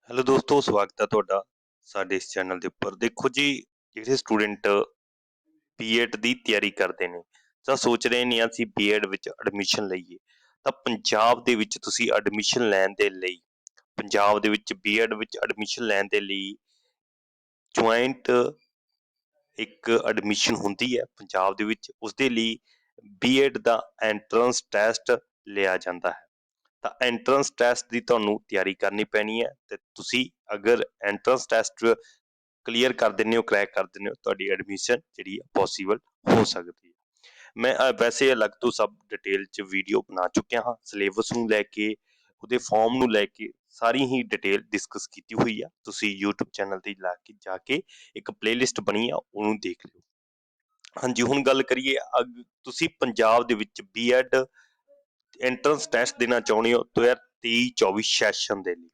Hello ਦੋਸਤੋ, ਸਵਾਗਤ ਹੈ ਤੁਹਾਡਾ ਸਾਡੇ ਇਸ ਚੈਨਲ ਦੇ ਉੱਪਰ। ਦੇਖੋ ਜੀ, ਜਿਹੜੇ ਸਟੂਡੈਂਟ ਬੀਐਡ ਦੀ ਤਿਆਰੀ ਕਰਦੇ ਨੇ ਜਾਂ ਸੋਚ ਰਹੇ ਨੇ ਅਸੀਂ ਬੀਐਡ ਵਿੱਚ ਐਡਮਿਸ਼ਨ ਲਈਏ, ਤਾਂ ਪੰਜਾਬ ਦੇ ਵਿੱਚ ਤੁਸੀਂ ਐਡਮਿਸ਼ਨ ਲੈਣ ਦੇ ਲਈ, ਪੰਜਾਬ ਦੇ ਵਿੱਚ ਬੀਐਡ ਵਿੱਚ ਐਡਮਿਸ਼ਨ ਲੈਣ ਦੇ ਲਈ ਜੁਆਇੰਟ ਇੱਕ ਐਡਮਿਸ਼ਨ ਹੁੰਦੀ ਹੈ ਪੰਜਾਬ ਦੇ ਵਿੱਚ। ਉਸਦੇ ਲਈ ਬੀਐਡ ਦਾ ਐਂਟਰੈਂਸ ਟੈਸਟ ਲਿਆ ਜਾਂਦਾ ਹੈ। ਤਾਂ ਐਂਟਰੈਂਸ ਟੈਸਟ ਦੀ ਤੁਹਾਨੂੰ ਤਿਆਰੀ ਕਰਨੀ ਪੈਣੀ ਹੈ, ਤੇ ਤੁਸੀਂ ਅਗਰ ਐਂਟਰੈਂਸ ਟੈਸਟ ਕਲੀਅਰ ਕਰ ਦਿੰਦੇ ਹੋ, ਕਰੈਕ ਕਰ ਦਿੰਦੇ ਹੋ, ਤੁਹਾਡੀ ਐਡਮਿਸ਼ਨ ਜਿਹੜੀ ਪੋਸੀਬਲ ਹੋ ਸਕਦੀ ਹੈ। ਮੈਂ ਵੈਸੇ ਅਲੱਗ ਤੋਂ ਸਭ ਡਿਟੇਲ 'ਚ ਵੀਡੀਓ ਬਣਾ ਚੁੱਕਿਆ ਹਾਂ, ਸਿਲੇਬਸ ਨੂੰ ਲੈ ਕੇ, ਉਹਦੇ ਫਾਰਮ ਨੂੰ ਲੈ ਕੇ ਸਾਰੀ ਹੀ ਡਿਟੇਲ ਡਿਸਕਸ ਕੀਤੀ ਹੋਈ ਆ। ਤੁਸੀਂ YouTube ਚੈਨਲ ਤੇ ਜਾ ਕੇ ਇੱਕ ਪਲੇਲਿਸਟ ਬਣੀ ਆ, ਉਹਨੂੰ ਦੇਖ ਲਿਓ। ਹਾਂਜੀ, ਹੁਣ ਗੱਲ ਕਰੀਏ ਤੁਸੀਂ ਪੰਜਾਬ ਦੇ ਵਿੱਚ ਬੀਐਡ ਐਂਟਰੈਂਸ ਟੈਸਟ ਦੇਣਾ ਚਾਹੁੰਦੇ ਹੋ 2023-24 ਸੈਸ਼ਨ ਦੇ ਲਈ।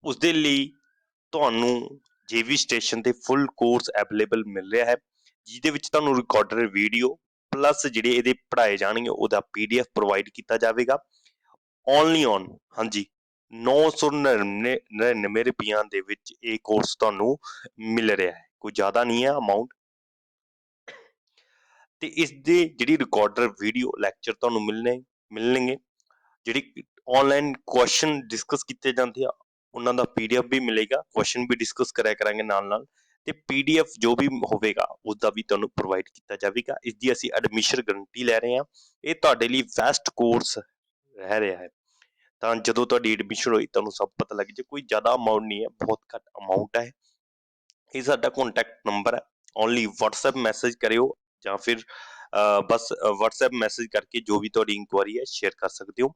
ਉਸਦੇ ਲਈ ਤੁਹਾਨੂੰ ਜੇਵੀ ਸਟੇਸ਼ਨ ਤੇ ਫੁੱਲ ਕੋਰਸ ਅਵੇਲੇਬਲ ਮਿਲ ਰਿਹਾ ਹੈ, ਜਿਹਦੇ ਵਿੱਚ ਤੁਹਾਨੂੰ ਰਿਕਾਰਡਰ ਵੀਡੀਓ ਪਲੱਸ ਜਿਹੜੇ ਇਹਦੇ ਪੜ੍ਹਾਏ ਜਾਣਗੇ ਉਹਦਾ PDF ਪ੍ਰੋਵਾਈਡ ਕੀਤਾ ਜਾਵੇਗਾ। ਓਨਲੀ ਔਨ ਹਾਂਜੀ 999 ਰੁਪਈਆਂ ਦੇ ਵਿੱਚ ਇਹ ਕੋਰਸ ਤੁਹਾਨੂੰ ਮਿਲ ਰਿਹਾ ਹੈ, ਕੋਈ ਜ਼ਿਆਦਾ ਨਹੀਂ ਹੈ ਅਮਾਊਂਟ। ਤੇ ਇਸ ਦੇ ਜਿਹੜੀ ਰਿਕਾਰਡਰ ਵੀਡੀਓ ਲੈਕਚਰ ਤੁਹਾਨੂੰ ਮਿਲਣਗੇ, ਜਿਹੜੀ ਆਨਲਾਈਨ ਕੁਐਸਚਨ ਡਿਸਕਸ ਕੀਤੇ ਜਾਂਦੇ ਆ ਉਹਨਾਂ ਦਾ PDF ਵੀ ਮਿਲੇਗਾ, ਕੁਐਸਚਨ ਵੀ ਡਿਸਕਸ ਕਰਿਆ ਕਰਾਂਗੇ ਨਾਲ ਨਾਲ, ਤੇ PDF ਜੋ ਵੀ ਹੋਵੇਗਾ ਉਸਦਾ ਵੀ ਤੁਹਾਨੂੰ ਪ੍ਰੋਵਾਈਡ ਕੀਤਾ ਜਾਵੇਗਾ। ਇਸ ਦੀ ਅਸੀਂ ਐਡਮਿਸ਼ਨ ਗਰੰਟੀ ਲੈ ਰਹੇ ਹਾਂ। ਇਹ ਤੁਹਾਡੇ ਲਈ ਬੈਸਟ ਕੋਰਸ ਰਹਿ ਰਿਹਾ ਹੈ। ਤਾਂ ਜਦੋਂ ਤੁਹਾਡੀ ਐਡਮਿਸ਼ਨ ਹੋਈ ਤੁਹਾਨੂੰ ਸਭ ਪਤਾ ਲੱਗ ਜੇ, ਕੋਈ ਜ਼ਿਆਦਾ ਅਮਾਊਂਟ ਨਹੀਂ ਹੈ, ਬਹੁਤ ਘੱਟ ਅਮਾਊਂਟ ਹੈ। ਇਹ ਸਾਡਾ ਕੰਟੈਕਟ ਨੰਬਰ ਹੈ, ਓਨਲੀ WhatsApp ਮੈਸੇਜ ਕਰਿਓ ਜਾਂ ਫਿਰ ਬਸ WhatsApp ਮੈਸੇਜ ਕਰਕੇ ਜੋ ਵੀ ਤੁਹਾਡੀ ਇਨਕੁਆਇਰੀ ਹੈ ਸ਼ੇਅਰ ਕਰ ਸਕਦੇ ਹੋ।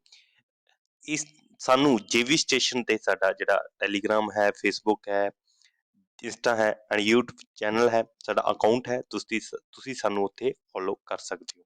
ਇਸ ਸਾਨੂੰ ਜੇਵੀ ਸਟੇਸ਼ਨ ਤੇ ਸਾਡਾ ਜਿਹੜਾ ਟੈਲੀਗ੍ਰਾਮ ਹੈ, ਫੇਸਬੁੱਕ ਹੈ, ਇੰਸਟਾ ਹੈ ਐਂਡ YouTube ਚੈਨਲ ਹੈ, ਸਾਡਾ ਅਕਾਊਂਟ ਹੈ, ਤੁਸੀਂ ਸਾਨੂੰ ਉੱਥੇ ਫੋਲੋ ਕਰ ਸਕਦੇ ਹੋ।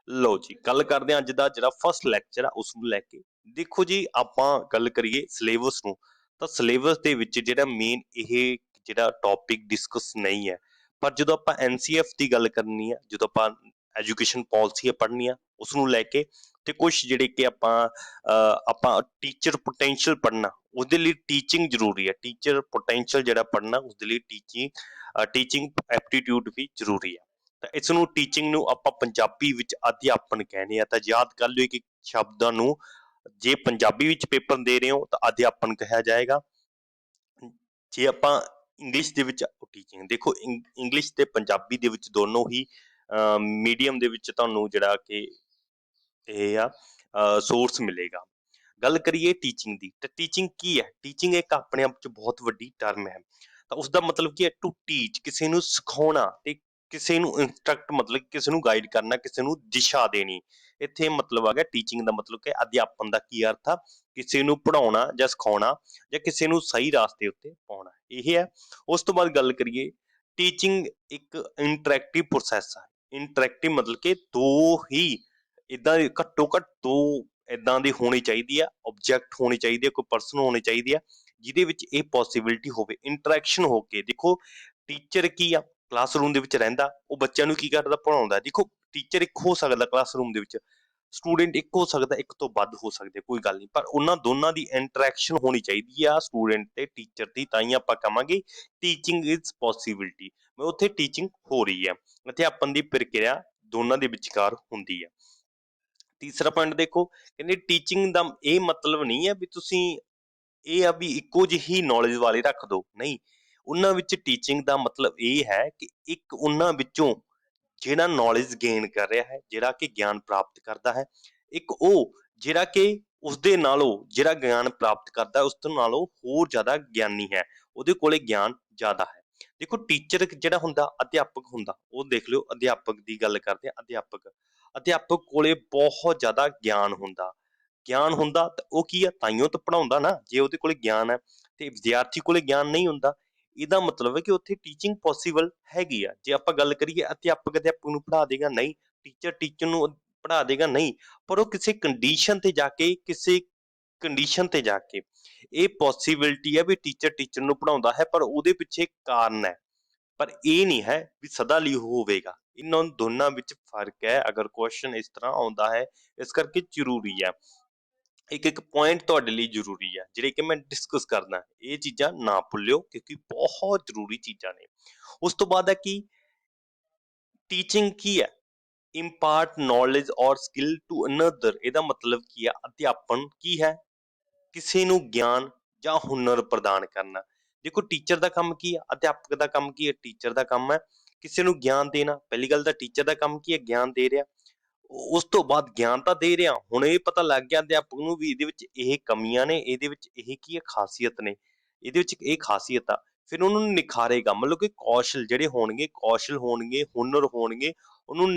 ਲਓ ਜੀ, ਗੱਲ ਕਰਦੇ ਹਾਂ ਅੱਜ ਦਾ ਜਿਹੜਾ ਫਸਟ ਲੈਕਚਰ ਆ ਉਸ ਨੂੰ ਲੈ ਕੇ। ਦੇਖੋ ਜੀ, ਆਪਾਂ ਗੱਲ ਕਰੀਏ ਸਿਲੇਬਸ ਨੂੰ, ਤਾਂ ਸਿਲੇਬਸ ਦੇ ਵਿੱਚ ਜਿਹੜਾ ਮੇਨ ਇਹ ਜਿਹੜਾ ਟੌਪਿਕ ਡਿਸਕਸ ਨਹੀਂ ਹੈ, ਪਰ ਜਦੋਂ ਆਪਾਂ NCF ਦੀ ਗੱਲ ਕਰਨੀ ਹੈ, ਜਦੋਂ ਆਪਾਂ ਐਜੂਕੇਸ਼ਨ ਪਾਲਿਸੀ ਪੜ੍ਹਨੀ ਆ ਉਸ ਨੂੰ ਲੈ ਕੇ, ਤੇ ਕੁਛ ਜਿਹੜੇ ਕਿ ਆਪਾਂ ਟੀਚਰ ਪੋਟੈਂਸ਼ੀਅਲ ਪੜ੍ਹਨਾ, ਉਹਦੇ ਲਈ ਟੀਚਿੰਗ ਜ਼ਰੂਰੀ ਹੈ। ਟੀਚਰ ਪੋਟੈਂਸ਼ੀਅਲ ਜਿਹੜਾ ਪੜ੍ਹਨਾ ਉਸਦੇ ਲਈ ਟੀਚਿੰਗ ਐਪਟੀਟਿਊਡ ਵੀ ਜ਼ਰੂਰੀ ਹੈ। ਤਾਂ ਇਸ ਨੂੰ ਟੀਚਿੰਗ ਨੂੰ ਆਪਾਂ ਪੰਜਾਬੀ ਵਿੱਚ ਅਧਿਆਪਨ ਕਹਿੰਦੇ ਆ। ਤਾਂ ਯਾਦ ਕਰ ਲਿਓ ਕਿ ਸ਼ਬਦਾਂ ਨੂੰ, ਜੇ ਪੰਜਾਬੀ ਵਿੱਚ ਪੇਪਰ ਦੇ ਰਹੇ ਹੋ ਤਾਂ ਅਧਿਆਪਨ ਕਿਹਾ ਜਾਏਗਾ, ਜੇ ਆਪਾਂ ਇੰਗਲਿਸ਼ ਦੇ ਵਿੱਚ ਟੀਚਿੰਗ। ਦੇਖੋ, ਇੰਗਲਿਸ਼ ਤੇ ਪੰਜਾਬੀ ਦੇ ਵਿੱਚ ਦੋਨੋਂ ਹੀ ਮੀਡੀਅਮ ਦੇ ਵਿੱਚ ਤੁਹਾਨੂੰ ਜਿਹੜਾ ਕਿ ਇਹ ਆ ਸੋਰਸ ਮਿਲੇਗਾ। ਗੱਲ ਕਰੀਏ ਟੀਚਿੰਗ ਦੀ, ਤਾਂ ਟੀਚਿੰਗ ਕੀ ਹੈ? ਟੀਚਿੰਗ ਇੱਕ ਆਪਣੇ ਆਪ 'ਚ ਬਹੁਤ ਵੱਡੀ ਟਰਮ ਹੈ। ਤਾਂ ਉਸਦਾ ਮਤਲਬ ਕੀ ਹੈ? ਟੂ ਟੀਚ, ਕਿਸੇ ਨੂੰ ਸਿਖਾਉਣਾ, ਤੇ ਕਿਸੇ ਨੂੰ ਇੰਸਟਰਕਟ ਮਤਲਬ ਕਿਸੇ ਨੂੰ ਗਾਈਡ ਕਰਨਾ, ਕਿਸੇ ਨੂੰ ਦਿਸ਼ਾ ਦੇਣੀ। ਇੱਥੇ ਮਤਲਬ ਆ ਗਿਆ ਟੀਚਿੰਗ ਦਾ ਮਤਲਬ ਕਿ ਅਧਿਆਪਨ ਦਾ ਕੀ ਅਰਥ ਆ? ਕਿਸੇ ਨੂੰ ਪੜ੍ਹਾਉਣਾ ਜਾਂ ਸਿਖਾਉਣਾ ਜਾਂ ਕਿਸੇ ਨੂੰ ਸਹੀ ਰਾਸਤੇ ਉੱਤੇ ਪਾਉਣਾ, ਇਹ ਹੈ। ਉਸ ਤੋਂ ਬਾਅਦ ਗੱਲ ਕਰੀਏ, ਟੀਚਿੰਗ ਇੱਕ ਇੰਟਰੈਕਟਿਵ ਪ੍ਰੋਸੈਸ ਆ। ਇੰਟਰੈਕਟਿਵ ਮਤਲਬ ਕਿ ਇੱਦਾਂ ਘੱਟੋ ਘੱਟ ਦੋ ਇੱਦਾਂ ਦੀ ਹੋਣੀ ਚਾਹੀਦੀ ਆ, ਆਬਜੈਕਟ ਹੋਣੀ ਚਾਹੀਦੀ ਆ, ਕੋਈ ਪਰਸਨ ਹੋਣੀ ਚਾਹੀਦੀ ਆ ਜਿਹਦੇ ਵਿੱਚ ਇਹ ਪੋਸੀਬਿਲਿਟੀ ਹੋਵੇ ਇੰਟਰੈਕਸ਼ਨ ਹੋ ਕੇ। ਦੇਖੋ, ਟੀਚਰ ਕੀ ਆ, ਕਲਾਸਰੂਮ ਦੇ ਵਿੱਚ ਰਹਿੰਦਾ, ਉਹ ਬੱਚਿਆਂ ਨੂੰ ਕੀ ਕਰਦਾ? ਪੜ੍ਹਾਉਂਦਾ। ਦੇਖੋ, ਟੀਚਰ ਇੱਕ ਹੋ ਸਕਦਾ ਕਲਾਸਰੂਮ ਦੇ ਵਿੱਚ, ਸਟੂਡੈਂਟ ਇੱਕ ਹੋ ਸਕਦਾ, ਇੱਕ ਤੋਂ ਵੱਧ ਹੋ ਸਕਦੇ, ਕੋਈ ਗੱਲ ਨਹੀਂ, ਪਰ ਉਹਨਾਂ ਦੋਨਾਂ ਦੀ ਇੰਟਰੈਕਸ਼ਨ ਹੋਣੀ ਚਾਹੀਦੀ ਆ ਸਟੂਡੈਂਟ ਤੇ ਟੀਚਰ ਦੀ, ਤਾਂ ਹੀ ਆਪਾਂ ਕਹਾਂਗੇ ਟੀਚਿੰਗ ਇਜ਼ ਪੋਸੀਬਿਲਿਟੀ, ਉੱਥੇ ਟੀਚਿੰਗ ਹੋ ਰਹੀ ਹੈ। ਅਧਿਆਪਨ ਦੀ ਪ੍ਰਕਿਰਿਆ ਦੋਨਾਂ ਦੇ ਵਿਚਕਾਰ ਹੁੰਦੀ ਹੈ। ਤੀਸਰਾ ਪੁਆਇੰਟ ਦੇਖੋ, ਕਹਿੰਦੇ ਟੀਚਿੰਗ ਦਾ ਇਹ ਮਤਲਬ ਨਹੀਂ ਹੈ ਵੀ ਤੁਸੀਂ ਇਹ ਆ ਵੀ ਇੱਕੋ ਜਿਹੀ ਨੌਲੇਜ ਵਾਲੇ ਰੱਖ ਦੋ, ਨਹੀਂ। ਉਹਨਾਂ ਵਿੱਚ ਟੀਚਿੰਗ ਦਾ ਮਤਲਬ ਇਹ ਹੈ ਕਿ ਇੱਕ ਉਹਨਾਂ ਵਿੱਚੋਂ ਜਿਹੜਾ ਨੌਲੇਜ ਗੇਨ ਕਰ ਰਿਹਾ ਹੈ, ਜਿਹੜਾ ਕਿ ਗਿਆਨ ਪ੍ਰਾਪਤ ਕਰਦਾ ਹੈ, ਇੱਕ ਉਹ ਜਿਹੜਾ ਕਿ ਉਸਦੇ ਨਾਲੋਂ ਜਿਹੜਾ ਗਿਆਨ ਪ੍ਰਾਪਤ ਕਰਦਾ ਉਸ ਤੋਂ ਨਾਲੋਂ ਹੋਰ ਜ਼ਿਆਦਾ ਗਿਆਨੀ ਹੈ, ਉਹਦੇ ਕੋਲੇ ਗਿਆਨ ਜ਼ਿਆਦਾ ਹੈ। ਦੇਖੋ, ਟੀਚਰ ਜਿਹੜਾ ਹੁੰਦਾ, ਅਧਿਆਪਕ ਹੁੰਦਾ, ਉਹ ਦੇਖ ਲਿਓ, ਅਧਿਆਪਕ ਦੀ ਗੱਲ ਕਰਦੇ ਆ। ਅਧਿਆਪਕ ਕੋਲੇ ਬਹੁਤ ਜ਼ਿਆਦਾ ਗਿਆਨ ਹੁੰਦਾ ਤਾਂ ਉਹ ਕੀ ਆ? ਤਾਈਓ ਤਾਂ ਪੜ੍ਹਾਉਂਦਾ ਨਾ। ਜੇ ਉਹਦੇ ਕੋਲੇ ਗਿਆਨ ਹੈ ਤੇ ਵਿਦਿਆਰਥੀ ਕੋਲੇ ਗਿਆਨ ਨਹੀਂ ਹੁੰਦਾ, ਇਹਦਾ ਮਤਲਬ ਹੈ ਕਿ ਉੱਥੇ ਟੀਚਿੰਗ ਪੋਸੀਬਲ ਹੈਗੀ ਆ। ਜੇ ਆਪਾਂ ਗੱਲ ਕਰੀਏ ਅਧਿਆਪਕ ਨੂੰ ਪੜ੍ਹਾ ਦੇਗਾ, ਨਹੀਂ। ਟੀਚਰ ਨੂੰ ਪੜ੍ਹਾ ਦੇਗਾ, ਨਹੀਂ। ਪਰ ਉਹ ਕਿਸੇ ਕੰਡੀਸ਼ਨ ਤੇ ਜਾ ਕੇ ਇਹ ਪੋਸੀਬਿਲਿਟੀ ਹੈ ਵੀ ਟੀਚਰ ਨੂੰ ਪੜ੍ਹਾਉਂਦਾ ਹੈ, ਪਰ ਉਹਦੇ ਪਿੱਛੇ ਕਾਰਨ ਹੈ, ਪਰ ਇਹ ਨਹੀਂ ਹੈ ਵੀ ਸਦਾ ਲਈ ਹੋਵੇਗਾ। ਇਹਨਾਂ ਦੋਨਾਂ ਵਿੱਚ ਫਰਕ ਹੈ। ਅਗਰ ਕੁਐਸਚਨ ਇਸ ਤਰ੍ਹਾਂ ਆਉਂਦਾ ਹੈ, ਇਸ ਕਰਕੇ ਜ਼ਰੂਰੀ ਹੈ। ਇੱਕ ਪੁਆਇੰਟ ਤੁਹਾਡੇ ਲਈ ਜ਼ਰੂਰੀ ਆ ਜਿਹੜੇ ਕਿ ਮੈਂ ਡਿਸਕਸ ਕਰਨਾ, ਇਹ ਚੀਜ਼ਾਂ ਨਾ ਭੁੱਲਿਓ ਕਿਉਂਕਿ ਬਹੁਤ ਜ਼ਰੂਰੀ ਚੀਜ਼ਾਂ ਨੇ। ਉਸ ਤੋਂ ਬਾਅਦ ਹੈ ਕਿ ਟੀਚਿੰਗ ਕੀ ਹੈ? ਇੰਪਾਰਟ ਨੌਲੇਜ ਔਰ ਸਕਿੱਲ ਟੂ ਅਨਦਰ। ਇਹਦਾ ਮਤਲਬ ਕੀ ਆ? ਅਧਿਆਪਨ ਕੀ ਹੈ? ਕਿਸੇ ਨੂੰ ਗਿਆਨ ਜਾਂ ਹੁਨਰ ਪ੍ਰਦਾਨ ਕਰਨਾ। ਦੇਖੋ ਟੀਚਰ ਦਾ ਕੰਮ ਕੀ ਆ? ਅਧਿਆਪਕ ਦਾ ਕੰਮ ਕੀ ਹੈ? ਟੀਚਰ ਦਾ ਕੰਮ ਹੈ ਕਿਸੇ ਨੂੰ ਗਿਆਨ ਦੇਣਾ। ਪਹਿਲੀ ਗੱਲ ਤਾਂ ਟੀਚਰ ਦਾ ਕੰਮ ਕੀ ਹੈ? ਗਿਆਨ ਦੇ ਰਿਹਾ। ਉਸ ਤੋਂ ਬਾਅਦ ਗਿਆਨ ਤਾਂ ਦੇ ਰਿਹਾ, ਹੁਣ ਇਹ ਪਤਾ ਲੱਗ ਗਿਆ ਅਧਿਆਪਕ ਨੂੰ ਵੀ ਇਹਦੇ ਵਿੱਚ ਇਹ ਕਮੀਆਂ ਨੇ, ਇਹਦੇ ਵਿੱਚ ਇਹ ਕੀ ਹੈ ਖਾਸੀਅਤ ਨੇ, ਇਹਦੇ ਵਿੱਚ ਇਹ ਖਾਸੀਅਤ ਆ, ਫਿਰ ਉਹਨੂੰ ਨਿਖਾਰੇਗਾ। ਮਤਲਬ ਕਿ ਕੌਸ਼ਲ ਜਿਹੜੇ ਹੋਣਗੇ, ਕੌਸ਼ਲ ਹੋਣਗੇ, ਹੁਨਰ ਹੋਣਗੇ, ਉਹਨੂੰ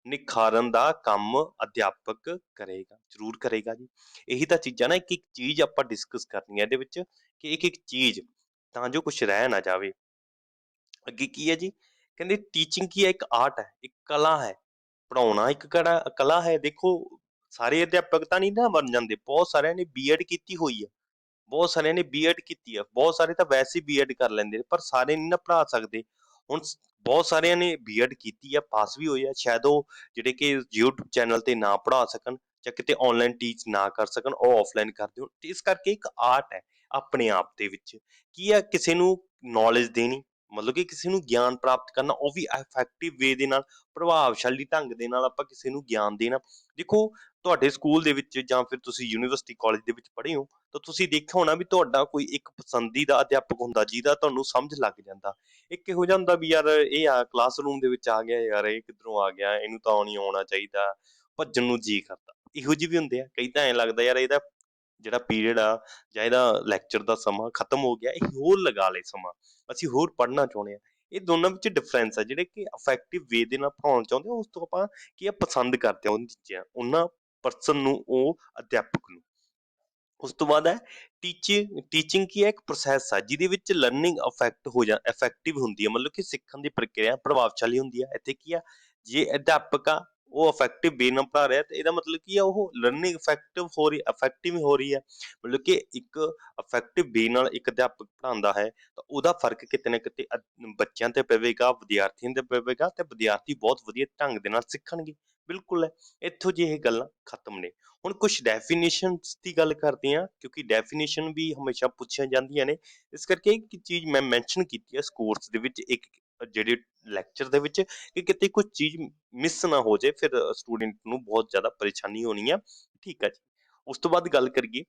ਨਿਖਾਰਨ ਦਾ ਕੰਮ ਅਧਿਆਪਕ ਕਰੇਗਾ, ਜ਼ਰੂਰ ਕਰੇਗਾ ਜੀ। ਇਹੀ ਤਾਂ ਚੀਜ਼ਾਂ ਨਾ, ਇੱਕ ਇੱਕ ਚੀਜ਼ ਆਪਾਂ ਡਿਸਕਸ ਕਰਨੀ ਹੈ ਇਹਦੇ ਵਿੱਚ, ਕਿ ਇੱਕ ਇੱਕ ਚੀਜ਼ ਤਾਂ ਜੋ ਕੁਝ ਰਹਿ ਨਾ ਜਾਵੇ। ਅੱਗੇ ਕੀ ਹੈ ਜੀ? ਕਹਿੰਦੇ ਟੀਚਿੰਗ ਕੀ ਹੈ? ਇੱਕ ਆਰਟ ਹੈ, ਇੱਕ ਕਲਾ ਹੈ। ਪੜ੍ਹਾਉਣਾ ਇੱਕ ਕਲਾ ਹੈ। ਦੇਖੋ ਸਾਰੇ ਅਧਿਆਪਕ ਤਾਂ ਨਹੀਂ ਨਾ ਬਣ ਜਾਂਦੇ, ਬਹੁਤ ਸਾਰਿਆਂ ਨੇ ਬੀਐਡ ਕੀਤੀ ਹੋਈ ਹੈ, ਬਹੁਤ ਸਾਰਿਆਂ ਨੇ ਬੀਐਡ ਕੀਤੀ ਆ, ਬਹੁਤ ਸਾਰੇ ਤਾਂ ਵੈਸੇ ਬੀਐਡ ਕਰ ਲੈਂਦੇ ਨੇ, ਪਰ ਸਾਰੇ ਨਹੀਂ ਨਾ ਪੜ੍ਹਾ ਸਕਦੇ। ਹੁਣ ਬਹੁਤ ਸਾਰਿਆਂ ਨੇ ਬੀਐਡ ਕੀਤੀ ਆ, ਪਾਸ ਵੀ ਹੋਏ ਆ, ਸ਼ਾਇਦ ਉਹ ਜਿਹੜੇ ਕਿ YouTube ਚੈਨਲ ਤੇ ਨਾ ਪੜ੍ਹਾ ਸਕਣ ਜਾਂ ਕਿਤੇ ਆਨਲਾਈਨ ਟੀਚ ਨਾ ਕਰ ਸਕਣ, ਉਹ ਆਫਲਾਈਨ ਕਰਦੇ ਹੋ। ਤੇ ਇਸ ਕਰਕੇ ਇੱਕ ਆਰਟ ਹੈ ਆਪਣੇ ਆਪ ਦੇ ਵਿੱਚ। ਕੀ ਹੈ? ਕਿਸੇ ਨੂੰ ਨੌਲੇਜ ਦੇਣੀ, ਮਤਲਬ ਕਿ ਕਿਸੇ ਨੂੰ ਗਿਆਨ ਪ੍ਰਾਪਤ ਕਰਨਾ, ਉਹ ਵੀ ਇਫੈਕਟਿਵ ਵੇ ਦੇ ਨਾਲ, ਪ੍ਰਭਾਵਸ਼ਾਲੀ ਢੰਗ ਦੇ ਨਾਲ ਆਪਾਂ ਕਿਸੇ ਨੂੰ ਗਿਆਨ ਦੇਣਾ। ਦੇਖੋ ਤੁਹਾਡੇ ਸਕੂਲ ਦੇ ਵਿੱਚ ਜਾਂ ਫਿਰ ਤੁਸੀਂ ਯੂਨੀਵਰਸਿਟੀ ਕਾਲਜ ਦੇ ਵਿੱਚ ਪੜ੍ਹੇ ਹੋ, ਤਾਂ ਤੁਸੀਂ ਦੇਖਿਆ ਹੋਣਾ ਵੀ ਤੁਹਾਡਾ ਕੋਈ ਇੱਕ ਪਸੰਦੀਦਾ ਅਧਿਆਪਕ ਹੁੰਦਾ ਜਿਹਦਾ ਤੁਹਾਨੂੰ ਸਮਝ ਲੱਗ ਜਾਂਦਾ। ਇੱਕ ਇਹੋ ਜਿਹਾ ਹੁੰਦਾ ਵੀ ਯਾਰ ਇਹ ਆ ਕਲਾਸਰੂਮ ਦੇ ਵਿੱਚ ਆ ਗਿਆ, ਯਾਰ ਇਹ ਕਿੱਧਰੋਂ ਆ ਗਿਆ, ਇਹਨੂੰ ਤਾਂ ਨਹੀਂ ਆਉਣਾ ਚਾਹੀਦਾ, ਭੱਜਣ ਨੂੰ ਜੀ ਕਰਦਾ। ਇਹੋ ਜਿਹੇ ਵੀ ਹੁੰਦੇ ਆ, ਕਈ ਤਾਂ ਐਂ ਲੱਗਦਾ ਯਾਰ ਇਹਦਾ ਜਿਹੜਾ ਪੀਰੀਅਡ ਆ ਜਾਂ ਇਹਦਾ ਲੈਕਚਰ ਦਾ ਸਮਾਂ ਖਤਮ ਹੋ ਗਿਆ, ਇਹ ਹੋਰ ਲਗਾ ਲੇ ਸਮਾਂ, ਅਸੀਂ ਹੋਰ ਪੜ੍ਹਨਾ ਚਾਹੁੰਦੇ ਹਾਂ। ਇਹ ਦੋਨਾਂ ਵਿੱਚ ਡਿਫਰੈਂਸ ਆ, ਜਿਹੜੇ ਕਿ ਇਫੈਕਟਿਵ ਵੇ ਦੇ ਨਾਲ ਪੜ੍ਹਾਉਣਾ ਚਾਹੁੰਦੇ ਆ, ਉਸ ਤੋਂ ਆਪਾਂ ਕੀ ਆ ਪਸੰਦ ਕਰਦੇ ਹਾਂ ਉਹਨਾਂ ਚੀਜ਼ਾਂ, ਉਹਨਾਂ ਪਰਸਨ ਨੂੰ, ਉਹ ਅਧਿਆਪਕ ਨੂੰ। ਉਸ ਤੋਂ ਬਾਅਦ ਹੈ ਟੀਚਿੰਗ ਕੀ ਹੈ? ਇੱਕ ਪ੍ਰੋਸੈਸ ਆ ਜਿਹਦੇ ਵਿੱਚ ਲਰਨਿੰਗ ਇਫੈਕਟਿਵ ਹੁੰਦੀ ਹੈ, ਮਤਲਬ ਕਿ ਸਿੱਖਣ ਦੀ ਪ੍ਰਕਿਰਿਆ ਪ੍ਰਭਾਵਸ਼ਾਲੀ ਹੁੰਦੀ ਹੈ। ਇੱਥੇ ਕੀ ਆ? ਜੇ ਅਧਿਆਪਕ ਆ ਉਹ ਇਫੈਕਟਿਵ ਵੇ ਨਾਲ ਪੜ੍ਹਾ ਰਿਹਾ, ਤੇ ਇਹਦਾ ਮਤਲਬ ਕੀ ਆ? ਉਹ ਲਰਨਿੰਗ ਇਫੈਕਟਿਵ ਹੋ ਰਹੀ ਹੈ। ਮਤਲਬ ਕਿ ਇੱਕ ਇਫੈਕਟਿਵ ਵੇ ਨਾਲ ਇੱਕ ਅਧਿਆਪਕ ਪੜ੍ਹਾਉਂਦਾ ਹੈ ਤਾਂ ਉਹਦਾ ਫਰਕ ਕਿਤੇ ਨਾ ਕਿਤੇ ਬੱਚਿਆਂ ਤੇ ਪਵੇਗਾ, ਵਿਦਿਆਰਥੀਆਂ ਤੇ ਪਵੇਗਾ, ਤੇ ਵਿਦਿਆਰਥੀ ਬਹੁਤ ਵਧੀਆ ਢੰਗ ਦੇ ਨਾਲ ਸਿੱਖਣਗੇ। ਬਿਲਕੁਲ ਹੈ। ਇੱਥੋਂ ਜੇ ਇਹ ਗੱਲਾਂ ਖਤਮ ਨੇ। ਹੁਣ ਕੁਝ ਡੈਫੀਨੇਸ਼ਨਸ ਦੀ ਗੱਲ ਕਰਦੇ ਹਾਂ, ਕਿਉਂਕਿ ਡੈਫੀਨੇਸ਼ਨ ਵੀ ਹਮੇਸ਼ਾ ਪੁੱਛੀਆਂ ਜਾਂਦੀਆਂ ਨੇ, ਇਸ ਕਰਕੇ ਇੱਕ ਚੀਜ਼ ਮੈਂ ਮੈਂਸ਼ਨ ਕੀਤੀ ਹੈ ਇਸ ਕੋਰਸ ਦੇ ਵਿੱਚ, ਇੱਕ ਜਿਹੜੇ ਲੈਕਚਰ ਦੇ ਵਿੱਚ, ਕਿ ਕਿਤੇ ਕੁਝ ਚੀਜ਼ ਮਿਸ ਨਾ ਹੋ ਜਾਏ, ਫਿਰ ਸਟੂਡੈਂਟ ਨੂੰ ਬਹੁਤ ਜ਼ਿਆਦਾ ਪਰੇਸ਼ਾਨੀ ਹੋਣੀ ਆ। ਠੀਕ ਹੈ ਜੀ। ਉਸ ਤੋਂ ਬਾਅਦ ਗੱਲ ਕਰੀਏ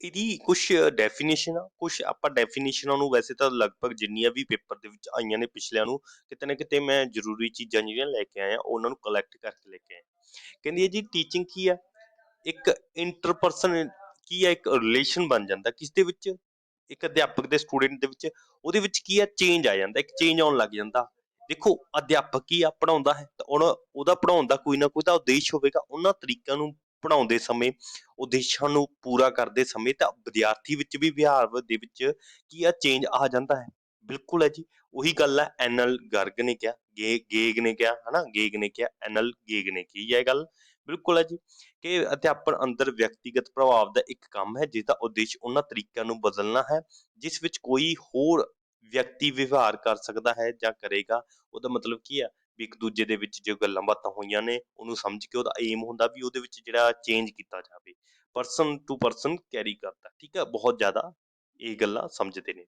ਇਹਦੀ ਕੁਛ ਡੈਫੀਨੇਸ਼ਨ ਆ, ਕੁਛ ਆਪਾਂ ਡੈਫੀਨੇਸ਼ਨਾਂ ਨੂੰ, ਵੈਸੇ ਤਾਂ ਲਗਭਗ ਜਿੰਨੀਆਂ ਵੀ ਪੇਪਰ ਦੇ ਵਿੱਚ ਆਈਆਂ ਨੇ ਪਿਛਲਿਆਂ ਨੂੰ, ਕਿਤੇ ਨਾ ਕਿਤੇ ਮੈਂ ਜ਼ਰੂਰੀ ਚੀਜ਼ਾਂ ਜਿਹੜੀਆਂ ਲੈ ਕੇ ਆਇਆ ਉਹਨਾਂ ਨੂੰ ਕਲੈਕਟ ਕਰਕੇ ਲੈ ਕੇ ਆਇਆ। ਕਹਿੰਦੀ ਹੈ ਜੀ ਟੀਚਿੰਗ ਕੀ ਆ? ਇੱਕ ਇੰਟਰਪਰਸਨ ਕੀ ਹੈ? ਇੱਕ ਰਿਲੇਸ਼ਨ ਬਣ ਜਾਂਦਾ ਕਿਸ ਦੇ ਵਿੱਚ, ਇੱਕ ਅਧਿਆਪਕ ਦੇ ਸਟੂਡੈਂਟ ਦੇ ਵਿੱਚ। ਉਹਦੇ ਵਿੱਚ ਕੀ ਆ? ਚੇਂਜ ਆ ਜਾਂਦਾ, ਇੱਕ ਚੇਂਜ ਆਉਣ ਲੱਗ ਜਾਂਦਾ। ਦੇਖੋ ਅਧਿਆਪਕ ਕੀ ਆ? ਪੜ੍ਹਾਉਂਦਾ ਹੈ ਤਾਂ ਉਹਦਾ ਪੜ੍ਹਾਉਣ ਦਾ ਕੋਈ ਨਾ ਕੋਈ ਤਾਂ ਉਦੇਸ਼ ਹੋਵੇਗਾ। ਉਹਨਾਂ ਤਰੀਕਿਆਂ ਨੂੰ ਪੜ੍ਹਾਉਂਦੇ ਸਮੇਂ, ਉਦੇਸ਼ਾਂ ਨੂੰ ਪੂਰਾ ਕਰਦੇ ਸਮੇਂ, ਤਾਂ ਵਿਦਿਆਰਥੀ ਵਿੱਚ ਵੀ, ਵਿਹਾਰ ਦੇ ਵਿੱਚ ਕੀ ਆ? ਚੇਂਜ ਆ ਜਾਂਦਾ ਹੈ। ਬਿਲਕੁਲ ਹੈ ਜੀ। ਉਹੀ ਗੱਲ ਹੈ, ਐਨਲ ਗਰਗ ਨੇ ਕਿਹਾ, ਗੇਗ ਨੇ ਕਿਹਾ, ਹਨਾ, ਗੇਗ ਨੇ ਕਿਹਾ, ਐਨਲ ਗੇਗ ਨੇ ਕੀ ਹੈ ਗੱਲ। ਬਿਲਕੁਲ ਹੈ ਜੀ, ਕਿ ਅਧਿਆਪਨ ਅੰਦਰ ਵਿਅਕਤੀਗਤ ਪ੍ਰਭਾਵ ਦਾ ਇੱਕ ਕੰਮ ਹੈ ਜਿਸਦਾ ਉਦੇਸ਼ ਉਹਨਾਂ ਤਰੀਕਿਆਂ ਨੂੰ ਬਦਲਣਾ ਹੈ ਜਿਸ ਵਿੱਚ ਕੋਈ ਹੋਰ ਵਿਅਕਤੀ ਵਿਵਹਾਰ ਕਰ ਸਕਦਾ ਹੈ ਜਾਂ ਕਰੇਗਾ। ਉਹਦਾ ਮਤਲਬ ਕੀ ਆ? ਵੀ ਇੱਕ ਦੂਜੇ ਦੇ ਵਿੱਚ ਜੋ ਗੱਲਾਂ ਬਾਤਾਂ ਹੋਈਆਂ ਨੇ ਉਹਨੂੰ ਸਮਝ ਕੇ ਉਹਦਾ ਏਮ ਹੁੰਦਾ ਵੀ ਉਹਦੇ ਵਿੱਚ ਜਿਹੜਾ ਚੇਂਜ ਕੀਤਾ ਜਾਵੇ, ਪਰਸਨ ਟੂ ਪਰਸਨ ਕੈਰੀ ਕਰਦਾ। ਠੀਕ ਹੈ, ਬਹੁਤ ਜ਼ਿਆਦਾ ਇਹ ਗੱਲਾਂ ਸਮਝਦੇ ਨੇ।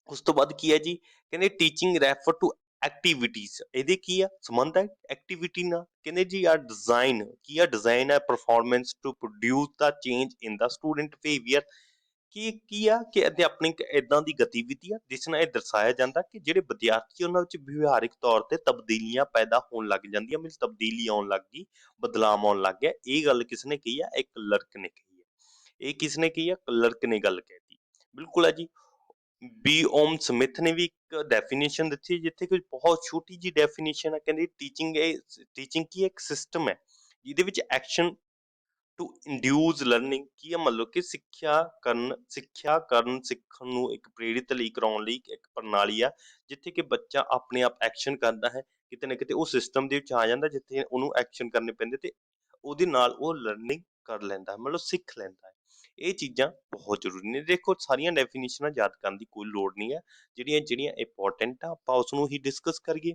ਉਸ ਤੋਂ ਬਾਅਦ ਕੀ ਹੈ ਜੀ? ਕਹਿੰਦੇ ਟੀਚਿੰਗ ਰੈਫਰ ਟੂ ਐਕਟੀਵਿਟੀਜ਼। ਇਹਦੇ ਕੀ ਆ ਸੰਬੰਧ ਹੈ ਐਕਟੀਵਿਟੀ ਨਾਲ? ਕਹਿੰਦੇ ਜੀ ਆ ਡਿਜ਼ਾਈਨ ਕੀ ਆ? ਡਿਜ਼ਾਈਨ ਹੈ performance to produce the change in the student behaviour. ਕੀ ਆ? ਕਿ ਅਧਿਆਪਨਿਕ ਏਦਾਂ ਦੀ ਗਤੀਵਿਧੀ ਆ ਜਿਸ ਨਾਲ ਇਹ ਦਰਸਾਇਆ ਜਾਂਦਾ ਕਿ ਜਿਹੜੇ ਵਿਦਿਆਰਥੀ ਉਹਨਾਂ ਵਿੱਚ ਵਿਵਹਾਰਿਕ ਤੌਰ ਤੇ ਤਬਦੀਲੀਆਂ ਪੈਦਾ ਹੋਣ ਲੱਗ ਜਾਂਦੀਆਂ, ਮੀਨਸ ਤਬਦੀਲੀ ਆਉਣ ਲੱਗ ਗਈ, ਬਦਲਾਵ ਆਉਣ ਲੱਗ ਗਿਆ। ਇਹ ਗੱਲ ਕਿਸਨੇ ਕਹੀ ਆ? ਇੱਕ ਕਲਰਕ ਨੇ ਕਹੀ ਹੈ। ਇਹ ਕਿਸਨੇ ਕਹੀ ਆ? ਕਲਰਕ ਨੇ ਗੱਲ ਕਹਿਤੀ। ਬਿਲਕੁਲ ਹੈ ਜੀ। ਬੀ ਓਮ ਸਮਿਥ ਨੇ ਵੀ ਇੱਕ ਡੈਫੀਨੇਸ਼ਨ ਦਿੱਤੀ, ਜਿੱਥੇ ਕੋਈ ਬਹੁਤ ਛੋਟੀ ਜੀ ਡੈਫੀਨੇਸ਼ਨ ਹੈ। ਕਹਿੰਦੇ ਟੀਚਿੰਗ ਕੀ ਇੱਕ ਸਿਸਟਮ ਹੈ ਜਿਹਦੇ ਵਿੱਚ ਐਕਸ਼ਨ ਟੂ ਇੰਡਿਊਸ ਲਰਨਿੰਗ ਕੀ ਹੈ? ਮਤਲਬ ਕਿ ਸਿੱਖਣ ਨੂੰ ਇੱਕ ਪ੍ਰੇਰਿਤ ਲਈ ਕਰਾਉਣ ਲਈ ਇੱਕ ਪ੍ਰਣਾਲੀ ਆ ਜਿੱਥੇ ਕਿ ਬੱਚਾ ਆਪਣੇ ਆਪ ਐਕਸ਼ਨ ਕਰਦਾ ਹੈ, ਕਿਤੇ ਨਾ ਕਿਤੇ ਉਹ ਸਿਸਟਮ ਦੇ ਵਿੱਚ ਆ ਜਾਂਦਾ ਜਿੱਥੇ ਉਹਨੂੰ ਐਕਸ਼ਨ ਕਰਨੇ ਪੈਂਦੇ ਤੇ ਉਹਦੇ ਨਾਲ ਉਹ ਲਰਨਿੰਗ ਕਰ ਲੈਂਦਾ, ਮਤਲਬ ਸਿੱਖ ਲੈਂਦਾ ਹੈ। ਇਹ ਚੀਜ਼ਾਂ ਬਹੁਤ ਜ਼ਰੂਰੀ ਨੇ। ਦੇਖੋ ਸਾਰੀਆਂ ਡੈਫੀਨੇਸ਼ਨਾਂ ਯਾਦ ਕਰਨ ਦੀ ਕੋਈ ਲੋੜ ਨਹੀਂ ਹੈ, ਜਿਹੜੀਆਂ ਜਿਹੜੀਆਂ ਇੰਪੋਰਟੈਂਟ ਆ ਆਪਾਂ ਉਸ ਨੂੰ ਹੀ ਡਿਸਕਸ ਕਰੀਏ।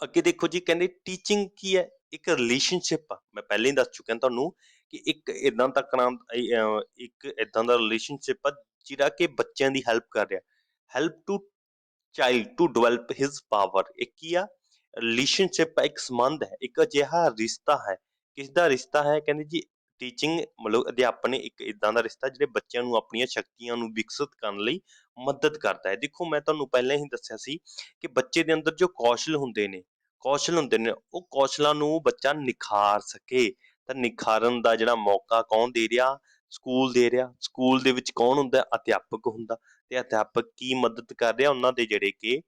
ਅੱਗੇ ਦੇਖੋ ਜੀ, ਕਹਿੰਦੇ ਟੀਚਿੰਗ ਕੀ ਹੈ? ਇੱਕ ਰਿਲੇਸ਼ਨਸ਼ਿਪ ਆ, ਮੈਂ ਪਹਿਲਾਂ ਹੀ ਦੱਸ ਚੁੱਕਿਆ ਤੁਹਾਨੂੰ ਕਿ ਇੱਕ ਇਦਾਂ ਇੱਕ ਇਦਾਂ ਦਾ ਰਿਲੇਸ਼ਨਸ਼ਿਪ ਆ ਜਿਹੜਾ ਕਿ ਬੱਚਿਆਂ ਦੀ ਹੈਲਪ ਕਰ ਰਿਹਾ, help to child to develop his power. ਇੱਕ ਕੀ ਆ, ਰਿਲੇਸ਼ਨਸ਼ਿਪ ਹੈ, ਇੱਕ ਸੰਬੰਧ ਹੈ, ਇੱਕ ਅਜਿਹਾ ਰਿਸ਼ਤਾ ਹੈ। ਕਿਸ ਦਾ ਰਿਸ਼ਤਾ ਹੈ? ਕਹਿੰਦੇ ਜੀ ਟੀਚਿੰਗ ਮਤਲਬ ਅਧਿਆਪਨ ਇੱਕ ਇਦਾਂ ਦਾ ਰਿਸ਼ਤਾ ਜਿਹੜੇ ਬੱਚਿਆਂ ਨੂੰ ਆਪਣੀਆਂ ਸ਼ਕਤੀਆਂ ਨੂੰ ਵਿਕਸਿਤ ਕਰਨ ਲਈ ਮਦਦ ਕਰਦਾ ਹੈ। ਦੇਖੋ ਮੈਂ ਤੁਹਾਨੂੰ ਪਹਿਲਾਂ ਹੀ ਦੱਸਿਆ ਸੀ ਕਿ ਬੱਚੇ ਦੇ ਅੰਦਰ ਜੋ ਕੌਸ਼ਲ ਹੁੰਦੇ ਨੇ, ਉਹ ਕੌਸ਼ਲਾਂ ਨੂੰ ਬੱਚਾ ਨਿਖਾਰ ਸਕੇ। ਤਾਂ ਨਿਖਾਰਨ ਦਾ ਜਿਹੜਾ ਮੌਕਾ ਕੌਣ ਦੇ ਰਿਹਾ? ਸਕੂਲ ਦੇ ਰਿਹਾ। ਸਕੂਲ ਦੇ ਵਿੱਚ ਕੌਣ ਹੁੰਦਾ? ਅਧਿਆਪਕ ਹੁੰਦਾ। ਤੇ ਅਧਿਆਪਕ ਕੀ ਮਦਦ ਕਰ ਰਿਹਾ? ਉਹਨਾਂ ਦੇ ਜਿਹੜੇ ਕਿ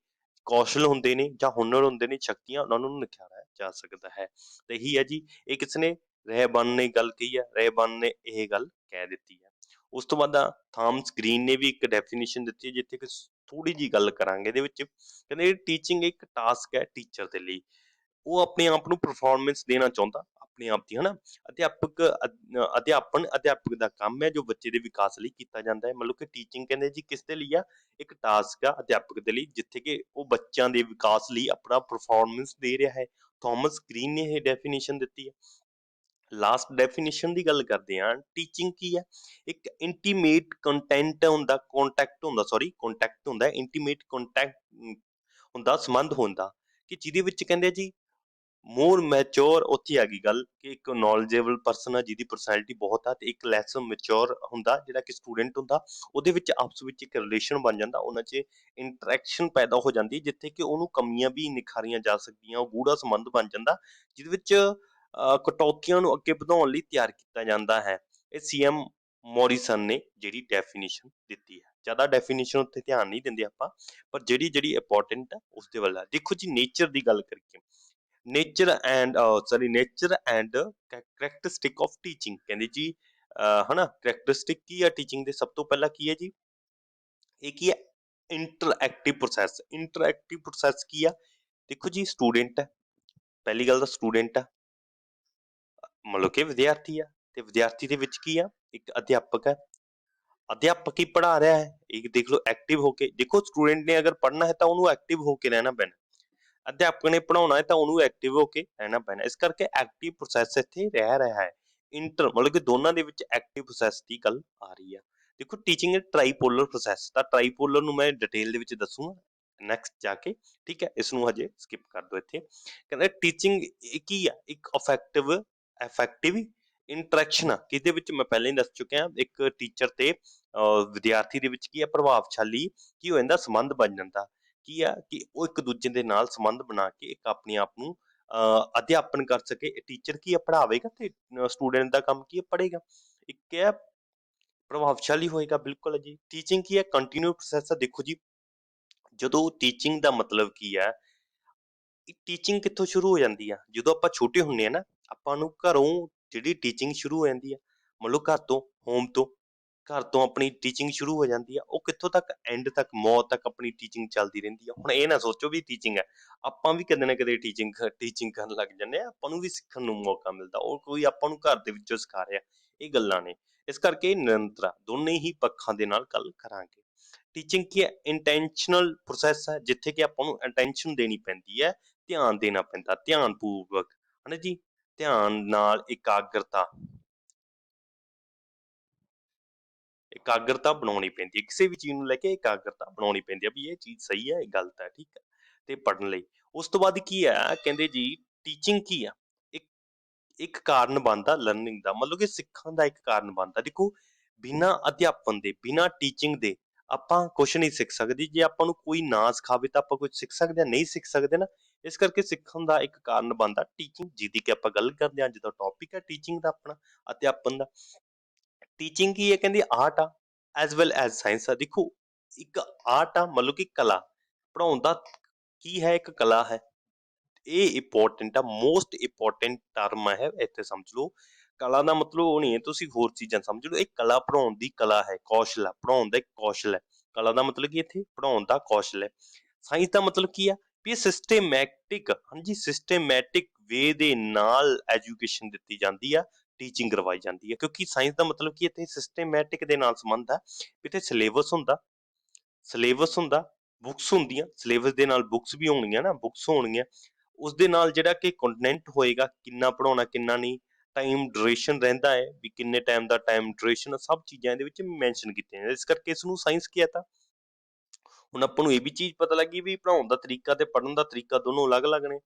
ਕੌਸ਼ਲ ਹੁੰਦੇ ਨੇ ਜਾਂ ਹੁਨਰ ਹੁੰਦੇ ਨੇ, ਸ਼ਕਤੀਆਂ, ਉਹਨਾਂ ਨੂੰ ਨਿਖਾਰਿਆ ਜਾ ਸਕਦਾ ਹੈ। ਤੇ ਇਹੀ ਹੈ ਜੀ, ਇਹ ਕਿਸ ਨੇ? ਰਹਿਬਨ ਨੇ ਗੱਲ ਕਹੀ ਹੈ, ਰਹਿਬਨ ਨੇ ਇਹ ਗੱਲ ਕਹਿ ਦਿੱਤੀ ਹੈ। ਉਸ ਤੋਂ ਬਾਅਦ ਥਾਮਸ ਗ੍ਰੀਨ ਨੇ ਵੀ ਇੱਕ ਡੈਫੀਨੇਸ਼ਨ ਦਿੱਤੀ ਹੈ, ਜਿੱਥੇ ਕਿ ਥੋੜੀ ਜੀ ਗੱਲ ਕਰਾਂਗੇ ਇਹਦੇ ਵਿੱਚ। ਕਹਿੰਦੇ ਟੀਚਿੰਗ ਇੱਕ ਟਾਸਕ ਹੈ ਟੀਚਰ ਦੇ ਲਈ। ਉਹ ਆਪਣੇ ਆਪ ਨੂੰ ਪਰਫਾਰਮੈਂਸ ਦੇਣਾ ਚਾਹੁੰਦਾ ਆਪਣੇ ਆਪ ਦੀ, ਹਨਾ। ਅਧਿਆਪਕ ਦਾ ਕੰਮ ਹੈ ਜੋ ਬੱਚੇ ਦੇ ਵਿਕਾਸ ਲਈ ਕੀਤਾ ਜਾਂਦਾ ਹੈ। ਮਤਲਬ ਕਿ ਟੀਚਿੰਗ ਕਹਿੰਦੇ ਜੀ ਕਿਸ ਦੇ ਲਈ ਆ? ਇੱਕ ਟਾਸਕ ਆ ਅਧਿਆਪਕ ਦੇ ਲਈ, ਜਿੱਥੇ ਕਿ ਉਹ ਬੱਚਿਆਂ ਦੇ ਵਿਕਾਸ ਲਈ ਆਪਣਾ ਪਰਫਾਰਮੈਂਸ ਦੇ ਰਿਹਾ ਹੈ। ਥਾਮਸ ਗ੍ਰੀਨ ਨੇ ਇਹ ਡੈਫੀਨੇਸ਼ਨ ਦਿੱਤੀ ਹੈ। ਲਾਸਟ ਡੈਫੀਨੇਸ਼ਨ ਦੀ ਗੱਲ ਕਰਦੇ ਹਾਂ। ਟੀਚਿੰਗ ਕੀ ਹੈ? ਇੱਕ ਇੰਟੀਮੇਟ ਕੰਟੈਂਟ ਹੁੰਦਾ, ਕੰਟੈਕਟ ਹੁੰਦਾ, ਇੰਟੀਮੇਟ ਕੰਟੈਕਟ ਹੁੰਦਾ, ਸੰਬੰਧ ਹੁੰਦਾ, ਕਿ ਜਿਹਦੇ ਵਿੱਚ ਕਹਿੰਦੇ ਜੀ ਮੋਰ ਮੈਚੋਰ, ਉੱਥੇ ਆ ਗਈ ਗੱਲ ਕਿ ਇੱਕ ਨੌਲੇਜੇਬਲ ਪਰਸਨ ਆ ਜਿਹਦੀ ਪਰਸਨੈਲਿਟੀ ਬਹੁਤ ਆ, ਤੇ ਇੱਕ ਲੈਸ ਮੈਚੋਰ ਹੁੰਦਾ ਜਿਹੜਾ ਕਿ ਸਟੂਡੈਂਟ ਹੁੰਦਾ। ਉਹਦੇ ਵਿੱਚ ਆਪਸ ਵਿੱਚ ਇੱਕ ਰਿਲੇਸ਼ਨ ਬਣ ਜਾਂਦਾ, ਉਹਨਾਂ 'ਚ ਇੰਟਰੈਕਸ਼ਨ ਪੈਦਾ ਹੋ ਜਾਂਦੀ, ਜਿੱਥੇ ਕਿ ਉਹਨੂੰ ਕਮੀਆਂ ਵੀ ਨਿਖਾਰੀਆਂ ਜਾ ਸਕਦੀਆਂ, ਉਹ ਗੂੜਾ ਸੰਬੰਧ ਬਣ ਜਾਂਦਾ, ਜਿਹਦੇ ਵਿੱਚ ਕਟੌਤੀਆਂ ਨੂੰ ਅੱਗੇ ਵਧਾਉਣ ਲਈ ਤਿਆਰ ਕੀਤਾ ਜਾਂਦਾ ਹੈ। ਇਹ CM ਮੋਰੀਸਨ ਨੇ ਜਿਹੜੀ ਡੈਫੀਨੇਸ਼ਨ ਦਿੱਤੀ ਹੈ। ਜ਼ਿਆਦਾ ਡੈਫੀਨੇਸ਼ਨ ਉੱਤੇ ਧਿਆਨ ਨਹੀਂ ਦਿੰਦੇ ਆਪਾਂ, ਪਰ ਜਿਹੜੀ ਇੰਪੋਰਟੈਂਟ ਹੈ ਉਸਦੇ ਵੱਲ। ਦੇਖੋ ਜੀ ਨੇਚਰ ਦੀ ਗੱਲ ਕਰੀਏ, ਨੇਚਰ ਐਂਡ ਕਰੈਕਟਰਿਸਟਿਕ ਆਫ ਟੀਚਿੰਗ। ਕਹਿੰਦੇ ਜੀ ਹਨਾ, ਕਰੈਕਟਰਿਸਟਿਕ ਕੀ ਆ ਟੀਚਿੰਗ ਦੇ? ਸਭ ਤੋਂ ਪਹਿਲਾਂ ਕੀ ਹੈ ਜੀ? ਇਹ ਕੀ ਹੈ? Interactive process. ਇੰਟਰਐਕਟਿਵ ਪ੍ਰੋਸੈਸ ਕੀ ਆ? ਦੇਖੋ ਜੀ ਸਟੂਡੈਂਟ ਹੈ, ਪਹਿਲੀ ਗੱਲ ਤਾਂ ਸਟੂਡੈਂਟ ਆ, ਮਤਲਬ ਕਿ ਵਿਦਿਆਰਥੀ ਆ, ਤੇ ਵਿਦਿਆਰਥੀ ਦੇ ਵਿੱਚ ਕੀ ਆ? ਇੱਕ ਅਧਿਆਪਕ ਹੈ, ਅਧਿਆਪਕ ਹੀ ਪੜ੍ਹਾ ਰਿਹਾ ਹੈ। ਇਹ ਦੇਖ ਲਓ ਐਕਟਿਵ ਹੋ ਕੇ। ਦੇਖੋ ਸਟੂਡੈਂਟ ਨੇ ਅਗਰ ਪੜ੍ਹਨਾ ਹੈ ਤਾਂ ਉਹਨੂੰ ਐਕਟਿਵ ਹੋ ਕੇ ਰਹਿਣਾ ਪੈਣਾ, ਅਧਿਆਪਕ ਨੇ ਪੜ੍ਹਾਉਣਾ ਹੈ ਤਾਂ ਉਹਨੂੰ ਐਕਟਿਵ ਹੋ ਕੇ ਰਹਿਣਾ ਪੈਣਾ। ਇਸ ਕਰਕੇ ਐਕਟਿਵ ਪ੍ਰੋਸੈਸ ਇੱਥੇ ਰਹਿ ਰਿਹਾ ਹੈ। ਮਤਲਬ ਕਿ ਦੋਨਾਂ ਦੇ ਵਿੱਚ ਐਕਟਿਵ ਪ੍ਰੋਸੈਸ ਦੀ ਗੱਲ ਆ ਰਹੀ ਆ। ਦੇਖੋ ਟੀਚਿੰਗ ਟਰਾਈਪੋਲਰ ਪ੍ਰੋਸੈਸ, ਤਾਂ ਟਰਾਈਪੋਲਰ ਨੂੰ ਮੈਂ ਡਿਟੇਲ ਦੇ ਵਿੱਚ ਦੱਸੂਗਾ ਨੈਕਸਟ ਜਾ ਕੇ, ਠੀਕ ਹੈ। ਇਸ ਨੂੰ ਹਜੇ ਸਕਿਪ ਕਰ ਦਿਓ ਇੱਥੇ। ਕਹਿੰਦਾ ਟੀਚਿੰਗ ਕੀ ਆ? ਇੱਕ ਇਫੈਕਟਿਵ ਇੰਟਰੈਕਸ਼ਨ ਆ, ਜਿਹਦੇ ਵਿੱਚ ਮੈਂ ਪਹਿਲਾਂ ਹੀ ਦੱਸ ਚੁੱਕਿਆ, ਇੱਕ ਟੀਚਰ ਤੇ ਵਿਦਿਆਰਥੀ ਦੇ ਵਿੱਚ ਕੀ ਆ? ਪ੍ਰਭਾਵਸ਼ਾਲੀ ਕੀ ਹੋ ਜਾਂਦਾ? ਸੰਬੰਧ ਬਣ ਜਾਂਦਾ। ਕੀ ਆ ਕਿ ਉਹ ਇੱਕ ਦੂਜੇ ਦੇ ਨਾਲ ਸੰਬੰਧ ਬਣਾ ਕੇ ਇੱਕ ਆਪਣੇ ਆਪ ਨੂੰ ਅਧਿਆਪਨ ਕਰ ਸਕੇ। ਟੀਚਰ ਕੀ ਆ? ਪੜ੍ਹਾਵੇਗਾ, ਤੇ ਸਟੂਡੈਂਟ ਦਾ ਕੰਮ ਕੀ ਹੈ? ਪੜ੍ਹੇਗਾ। ਇੱਕ ਹੈ ਪ੍ਰਭਾਵਸ਼ਾਲੀ ਹੋਏਗਾ, ਬਿਲਕੁਲ ਜੀ। ਟੀਚਿੰਗ ਕੀ ਹੈ? ਕੰਟੀਨਿਊ ਪ੍ਰੋਸੈਸ ਆ। ਦੇਖੋ ਜੀ ਜਦੋਂ ਟੀਚਿੰਗ ਦਾ ਮਤਲਬ ਕੀ ਹੈ, ਟੀਚਿੰਗ ਕਿੱਥੋਂ ਸ਼ੁਰੂ ਹੋ ਜਾਂਦੀ ਆ? ਜਦੋਂ ਆਪਾਂ ਛੋਟੇ ਹੁੰਦੇ ਆ ਨਾ, ਆਪਾਂ ਨੂੰ ਘਰੋਂ ਜਿਹੜੀ ਟੀਚਿੰਗ ਸ਼ੁਰੂ ਹੋ ਜਾਂਦੀ ਆ, ਮਤਲਬ ਘਰ ਤੋਂ, ਹੋਮ ਤੋਂ, ਘਰ ਤੋਂ ਆਪਣੀ ਟੀਚਿੰਗ ਸ਼ੁਰੂ ਹੋ ਜਾਂਦੀ ਆ। ਉਹ ਕਿੱਥੋਂ ਤੱਕ? ਐਂਡ ਤੱਕ, ਮੌਤ ਤੱਕ ਆਪਣੀ ਟੀਚਿੰਗ ਚੱਲਦੀ ਰਹਿੰਦੀ ਆ। ਹੁਣ ਇਹ ਨਾ ਸੋਚੋ ਵੀ ਟੀਚਿੰਗ ਹੈ, ਆਪਾਂ ਵੀ ਕਦੇ ਨਾ ਕਦੇ ਟੀਚਿੰਗ ਕਰਨ ਲੱਗ ਜਾਂਦੇ ਆ, ਆਪਾਂ ਨੂੰ ਵੀ ਸਿੱਖਣ ਨੂੰ ਮੌਕਾ ਮਿਲਦਾ, ਉਹ ਕੋਈ ਆਪਾਂ ਨੂੰ ਘਰ ਦੇ ਵਿੱਚੋਂ ਸਿਖਾ ਰਿਹਾ, ਇਹ ਗੱਲਾਂ ਨੇ। ਇਸ ਕਰਕੇ ਨਿਰੰਤਰ ਦੋਨੇ ਹੀ ਪੱਖਾਂ ਦੇ ਨਾਲ ਗੱਲ ਕਰਾਂਗੇ। ਟੀਚਿੰਗ ਕੀ ਹੈ? ਇੰਟੈਂਸ਼ਨਲ ਪ੍ਰੋਸੈਸ ਹੈ, ਜਿੱਥੇ ਕਿ ਆਪਾਂ ਨੂੰ ਅਟੈਂਸ਼ਨ ਦੇਣੀ ਪੈਂਦੀ ਹੈ, ਧਿਆਨ ਦੇਣਾ ਪੈਂਦਾ, ਧਿਆਨ ਪੂਰਵਕ, ਹਨਾ ਜੀ। ਧਿਆਨ ਨਾਲ ਇਕਾਗਰਤਾ ਬਣਾਉਣੀ ਪੈਂਦੀ ਹੈ, ਕਿਸੇ ਵੀ ਚੀਜ਼ ਨੂੰ ਲੈ ਕੇ ਇਕਾਗਰਤਾ ਬਣਾਉਣੀ ਪੈਂਦੀ ਹੈ, ਵੀ ਇਹ ਚੀਜ਼ ਸਹੀ ਹੈ, ਇਹ ਗਲਤ ਹੈ, ਠੀਕ ਹੈ। ਤੇ ਪੜ੍ਹਨ ਲਈ ਉਸ ਤੋਂ ਬਾਅਦ ਕੀ ਹੈ? ਕਹਿੰਦੇ ਜੀ ਟੀਚਿੰਗ ਕੀ ਆ? ਇੱਕ ਕਾਰਨ ਬਣਦਾ ਲਰਨਿੰਗ ਦਾ, ਮਤਲਬ ਕਿ ਸਿੱਖਣ ਦਾ ਇੱਕ ਕਾਰਨ ਬਣਦਾ। ਦੇਖੋ ਬਿਨਾਂ ਅਧਿਆਪਨ ਦੇ, ਬਿਨਾਂ ਟੀਚਿੰਗ ਦੇ ਆਪਾਂ ਕੁਛ ਨਹੀਂ ਸਿੱਖ ਸਕਦੇ। ਜੇ ਆਪਾਂ ਨੂੰ ਕੋਈ ਨਾ ਸਿਖਾਵੇ ਤਾਂ ਆਪਾਂ ਕੁਝ ਸਿੱਖ ਸਕਦੇ ਹਾਂ? ਨਹੀਂ ਸਿੱਖ ਸਕਦੇ ਨਾ। ਇਸ ਕਰਕੇ ਸਿੱਖਣ ਦਾ ਇੱਕ ਕਾਰਨ ਬਣਦਾ ਟੀਚਿੰਗ, ਜਿਹਦੀ ਕਿ ਆਪਾਂ ਗੱਲ ਕਰਦੇ ਹਾਂ। ਅੱਜ ਦਾ ਟੌਪਿਕ ਹੈ ਟੀਚਿੰਗ ਦਾ ਆਪਣਾ, ਅਧਿਆਪਨ ਦਾ। ਟੀਚਿੰਗ ਕੀ ਹੈ? ਕਹਿੰਦੇ ਆਰਟ ਆ ਐਜ਼ ਵੈਲ ਐਜ਼ ਸਾਇੰਸ ਆ। ਦੇਖੋ ਇੱਕ ਆਰਟ ਆ, ਮਤਲਬ ਕਿ ਕਲਾ। ਪੜ੍ਹਾਉਣ ਦਾ ਕੀ ਹੈ? ਇੱਕ ਕਲਾ ਹੈ। ਇਹ ਇੰਪੋਰਟੈਂਟ ਆ, ਮੋਸਟ ਇੰਪੋਰਟੈਂਟ ਟਰਮ ਹੈ, ਇੱਥੇ ਸਮਝ ਲਓ। ਕਲਾ ਦਾ ਮਤਲਬ ਉਹ ਨਹੀਂ ਹੈ ਤੁਸੀਂ ਹੋਰ ਚੀਜ਼ਾਂ ਸਮਝ ਲਓ। ਇਹ ਕਲਾ ਪੜ੍ਹਾਉਣ ਦੀ ਕਲਾ ਹੈ, ਕੌਸ਼ਲ ਆ, ਪੜ੍ਹਾਉਣ ਦਾ ਇੱਕ ਕੌਸ਼ਲ ਹੈ। ਕਲਾ ਦਾ ਮਤਲਬ ਕੀ ਇੱਥੇ? ਪੜ੍ਹਾਉਣ ਦਾ ਕੌਸ਼ਲ ਹੈ। ਸਾਇੰਸ ਦਾ ਮਤਲਬ ਕੀ ਆ? ਵੀ ਇਹ ਸਿਸਟੇਮੈਟਿਕ, ਹਾਂਜੀ, ਸਿਸਟੇਮੈਟਿਕ ਵੇ ਦੇ ਨਾਲ ਐਜੂਕੇਸ਼ਨ ਦਿੱਤੀ ਜਾਂਦੀ ਆ, ਟੀਚਿੰਗ ਕਰਵਾਈ ਜਾਂਦੀ ਹੈ। ਕਿਉਂਕਿ ਸਾਇੰਸ ਦਾ ਮਤਲਬ ਕੀ ਇੱਥੇ? ਸਿਸਟੇਮੈਟਿਕ ਦੇ ਨਾਲ ਸੰਬੰਧ ਆ। ਇੱਥੇ ਸਿਲੇਬਸ ਹੁੰਦਾ, ਬੁੱਕਸ ਹੁੰਦੀਆਂ, ਸਿਲੇਬਸ ਦੇ ਨਾਲ ਬੁੱਕਸ ਵੀ ਹੋਣਗੀਆਂ ਨਾ, ਬੁੱਕਸ ਹੋਣਗੀਆਂ। ਉਸਦੇ ਨਾਲ ਜਿਹੜਾ ਕਿ ਕੰਟੈਂਟ ਹੋਏਗਾ, ਕਿੰਨਾ ਪੜ੍ਹਾਉਣਾ ਕਿੰਨਾ ਨਹੀਂ, ਟਾਈਮ ਡਿਊਰੇਸ਼ਨ ਰਹਿੰਦਾ ਹੈ ਵੀ ਕਿੰਨੇ ਟਾਈਮ ਦਾ ਟਾਈਮ ਡਿਊਰੇਸ਼ਨ, ਸਭ ਚੀਜ਼ਾਂ ਇਹਦੇ ਵਿੱਚ ਮੈਂਸ਼ਨ ਕੀਤੀਆਂ ਜਾਂਦੀਆਂ, ਇਸ ਕਰਕੇ ਇਸ ਨੂੰ ਸਾਇੰਸ ਕਿਹਾ ਤਾਂ। ਹੁਣ ਆਪਾਂ ਨੂੰ ਇਹ ਵੀ ਚੀਜ਼ ਪਤਾ ਲੱਗੀ ਵੀ ਪੜ੍ਹਾਉਣ ਦਾ ਤਰੀਕਾ ਤੇ ਪੜ੍ਹਨ ਦਾ ਤਰੀਕਾ ਦੋਨੋਂ ਅਲੱਗ-ਅਲੱਗ ਨੇ,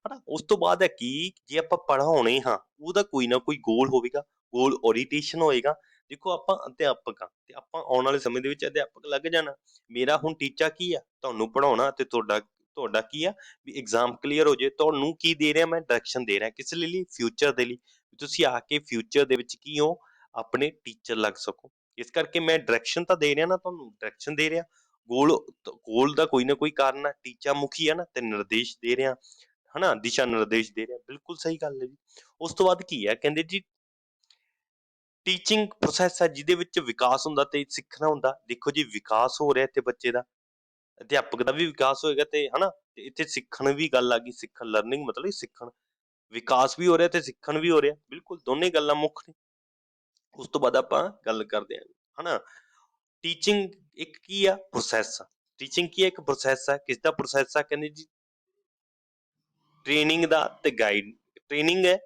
ਹਨਾ। ਉਸ ਤੋਂ ਬਾਅਦ ਹੈ ਕਿ ਜੇ ਆਪਾਂ ਪੜ੍ਹਾਉਣੇ ਹਾਂ, ਉਹਦਾ ਕੋਈ ਨਾ ਕੋਈ ਗੋਲ ਹੋਵੇਗਾ, ਗੋਲ ਓਰੀਐਂਟੇਸ਼ਨ ਹੋਏਗਾ। ਦੇਖੋ ਆਪਾਂ ਅਧਿਆਪਕ ਹਾਂ ਤੇ ਆਪਾਂ ਆਉਣ ਵਾਲੇ ਸਮੇਂ ਦੇ ਵਿੱਚ ਅਧਿਆਪਕ ਲੱਗ ਜਾਣਾ। ਮੇਰਾ ਹੁਣ ਟੀਚਾ ਕੀ ਆ? ਤੁਹਾਨੂੰ ਪੜ੍ਹਾਉਣਾ, ਤੇ ਤੁਹਾਡਾ ਤੁਹਾਡਾ ਕੀ ਆ ਵੀ ਐਗਜ਼ਾਮ ਕਲੀਅਰ ਹੋ ਜੇ। ਤੁਹਾਨੂੰ ਕੀ ਦੇ ਰਿਹਾ ਮੈਂ? ਡਾਇਰੈਕਸ਼ਨ ਦੇ ਰਿਹਾ। ਕਿਸ ਲਈ? ਫਿਊਚਰ ਦੇ ਲਈ। ਤੁਸੀਂ ਆ ਕੇ ਫਿਊਚਰ ਦੇ ਵਿੱਚ ਕੀ ਹੋ? ਆਪਣੇ ਟੀਚਰ ਲੱਗ ਸਕੋ। ਇਸ ਕਰਕੇ ਮੈਂ ਡਾਇਰੈਕਸ਼ਨ ਤਾਂ ਦੇ ਰਿਹਾ ਨਾ, ਤੁਹਾਨੂੰ ਡਾਇਰੈਕਸ਼ਨ ਦੇ ਰਿਹਾ। ਗੋਲ ਗੋਲ ਦਾ ਕੋਈ ਨਾ ਕੋਈ ਕਾਰਨ ਹੈ, ਟੀਚਾ ਮੁਖੀ ਹੈ ਨਾ, ਤੇ ਨਿਰਦੇਸ਼ ਦੇ ਰਿਹਾ, ਹਨਾ, ਦਿਸ਼ਾ ਨਿਰਦੇਸ਼ ਦੇ ਰਿਹਾ। ਬਿਲਕੁਲ ਸਹੀ ਗੱਲ ਹੈ ਜੀ। ਉਸ ਤੋਂ ਬਾਅਦ ਕੀ ਹੈ, ਕਹਿੰਦੇ ਜੀ ਟੀਚਿੰਗ ਪ੍ਰੋਸੈਸ ਹੈ ਜਿਹਦੇ ਵਿੱਚ ਵਿਕਾਸ ਹੁੰਦਾ ਤੇ ਸਿੱਖਣਾ ਹੁੰਦਾ। ਦੇਖੋ ਜੀ, ਵਿਕਾਸ ਹੋ ਰਿਹਾ ਇੱਥੇ ਬੱਚੇ ਦਾ, ਅਧਿਆਪਕ ਦਾ ਵੀ ਵਿਕਾਸ ਹੋਏਗਾ, ਤੇ ਹਨਾ, ਤੇ ਇੱਥੇ ਸਿੱਖਣ ਵੀ ਗੱਲ ਆ ਗਈ। ਸਿੱਖਣ, ਲਰਨਿੰਗ ਮਤਲਬ ਸਿੱਖਣ, ਵਿਕਾਸ ਵੀ ਹੋ ਰਿਹਾ ਤੇ ਸਿੱਖਣ ਵੀ ਹੋ ਰਿਹਾ। ਬਿਲਕੁਲ ਦੋਨੇ ਗੱਲਾਂ ਮੁੱਖ ਨੇ। ਉਸ ਤੋਂ ਬਾਅਦ ਆਪਾਂ ਗੱਲ ਕਰਦੇ ਹਾਂ, ਹਨਾ, ਟੀਚਿੰਗ ਇੱਕ ਕੀ ਆ? ਪ੍ਰੋਸੈਸ। ਟੀਚਿੰਗ ਕੀ ਹੈ? ਇੱਕ ਪ੍ਰੋਸੈਸ ਹੈ। ਕਿਸ ਦਾ ਪ੍ਰੋਸੈਸ ਆ? ਕਹਿੰਦੇ ਜੀ ਟ੍ਰੇਨਿੰਗ ਦਾ ਤੇ ਗਾਈਡ। ਟ੍ਰੇਨਿੰਗ ਹੈ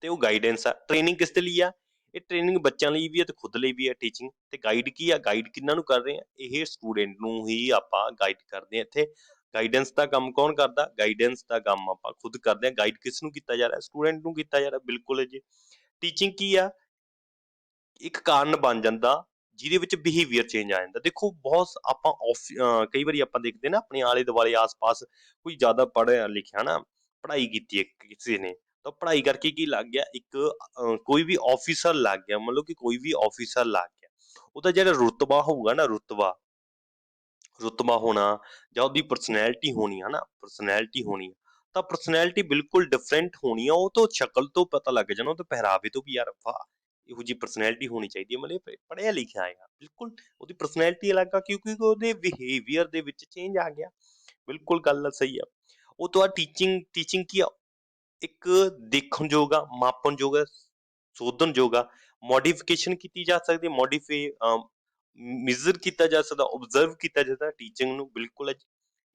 ਤੇ ਉਹ ਗਾਈਡੈਂਸ ਆ। ਟ੍ਰੇਨਿੰਗ ਕਿਸ ਦੇ ਲਈ ਆ? ਇਹ ਟ੍ਰੇਨਿੰਗ ਬੱਚਿਆਂ ਲਈ ਵੀ ਹੈ ਤੇ ਖੁਦ ਲਈ ਵੀ ਹੈ ਟੀਚਿੰਗ। ਤੇ ਗਾਈਡ ਕੀ ਆ? ਗਾਈਡ ਕਿਹਨਾਂ ਨੂੰ ਕਰ ਰਹੇ ਆ? ਇਹ ਸਟੂਡੈਂਟ ਨੂੰ ਹੀ ਆਪਾਂ ਗਾਈਡ ਕਰਦੇ ਹਾਂ ਇੱਥੇ। ਗਾਈਡੈਂਸ ਦਾ ਕੰਮ ਕੌਣ ਕਰਦਾ? ਗਾਈਡੈਂਸ ਦਾ ਕੰਮ ਆਪਾਂ ਖੁਦ ਕਰਦੇ ਹਾਂ। ਗਾਈਡ ਕਿਸ ਨੂੰ ਕੀਤਾ ਜਾ ਰਿਹਾ? ਸਟੂਡੈਂਟ ਨੂੰ ਕੀਤਾ ਜਾ ਰਿਹਾ। ਬਿਲਕੁਲ ਜੀ। ਟੀਚਿੰਗ ਕੀ ਆ? ਇੱਕ ਕਾਰਨ ਬਣ ਜਾਂਦਾ ਜਿਹਦੇ ਵਿੱਚ ਬਿਹੇਵੀਅਰ ਚੇਂਜ ਆ ਜਾਂਦਾ। ਦੇਖੋ ਬਹੁਤ ਆਪਾਂ ਕਈ ਵਾਰੀ ਆਪਾਂ ਦੇਖਦੇ ਨਾ ਆਪਣੇ ਆਲੇ ਦੁਆਲੇ ਆਸ-ਪਾਸ, ਕੋਈ ਜ਼ਿਆਦਾ ਪੜ੍ਹਿਆ ਲਿਖਿਆ ਨਾ, ਪੜ੍ਹਾਈ ਕੀਤੀ ਹੈ ਕਿਸੇ ਨੇ, ਤਾਂ ਪੜ੍ਹਾਈ ਕਰਕੇ ਕੀ ਲੱਗ ਗਿਆ, ਇੱਕ ਕੋਈ ਵੀ ਆਫਿਸਰ ਲੱਗ ਗਿਆ, ਮਤਲਬ ਕਿ ਕੋਈ ਵੀ ਆਫਿਸਰ ਲੱਗ ਗਿਆ, ਉਹਦਾ ਜਿਹੜਾ ਰੁਤਬਾ ਹੋਊਗਾ ਨਾ, ਰੁਤਬਾ ਰੁਤਬਾ ਹੋਣਾ, ਜਾਂ ਉਹਦੀ ਪਰਸਨੈਲਿਟੀ ਹੋਣੀ, ਹਨਾ, ਪਰਸਨੈਲਿਟੀ ਹੋਣੀ, ਤਾਂ ਪਰਸਨੈਲਿਟੀ ਬਿਲਕੁਲ ਡਿਫਰੈਂਟ ਹੋਣੀ ਆ। ਉਹ ਤੋਂ ਸ਼ਕਲ ਤੋਂ ਪਤਾ ਲੱਗ ਜਾਣਾ, ਉਹ ਤੋਂ ਪਹਿਰਾਵੇ ਤੋਂ ਵੀ, ਯਾਰ ਵਾਹ, ਇਹੋ ਜਿਹੀ ਪਰਸਨੈਲਿਟੀ ਹੋਣੀ ਚਾਹੀਦੀ ਹੈ, ਮਤਲਬ ਪੜ੍ਹਿਆ ਲਿਖਿਆ ਆਏਗਾ। ਬਿਲਕੁਲ ਉਹਦੀ ਪਰਸਨੈਲਿਟੀ ਅਲੱਗ ਆ, ਕਿਉਂਕਿ ਉਹਦੇ ਬਿਹੇਵੀਅਰ ਦੇ ਵਿੱਚ ਚੇਂਜ ਆ ਗਿਆ। ਬਿਲਕੁਲ ਗੱਲ ਸਹੀ ਆ। ਉਹ ਤੋਂ ਬਾਅਦ ਟੀਚਿੰਗ, ਟੀਚਿੰਗ ਕੀ ਆ? ਇੱਕ ਦੇਖਣਯੋਗ ਆ, ਮਾਪਣਯੋਗ ਆ, ਸੋਧਣਯੋਗ ਆ, ਮੋਡੀਫਿਕੇਸ਼ਨ ਕੀਤੀ ਜਾ ਸਕਦੀ, ਮੇਜ਼ਰ ਕੀਤਾ ਜਾ ਸਕਦਾ, ਓਬਜ਼ਰਵ ਕੀਤਾ ਜਾਂਦਾ ਟੀਚਿੰਗ ਨੂੰ। ਬਿਲਕੁਲ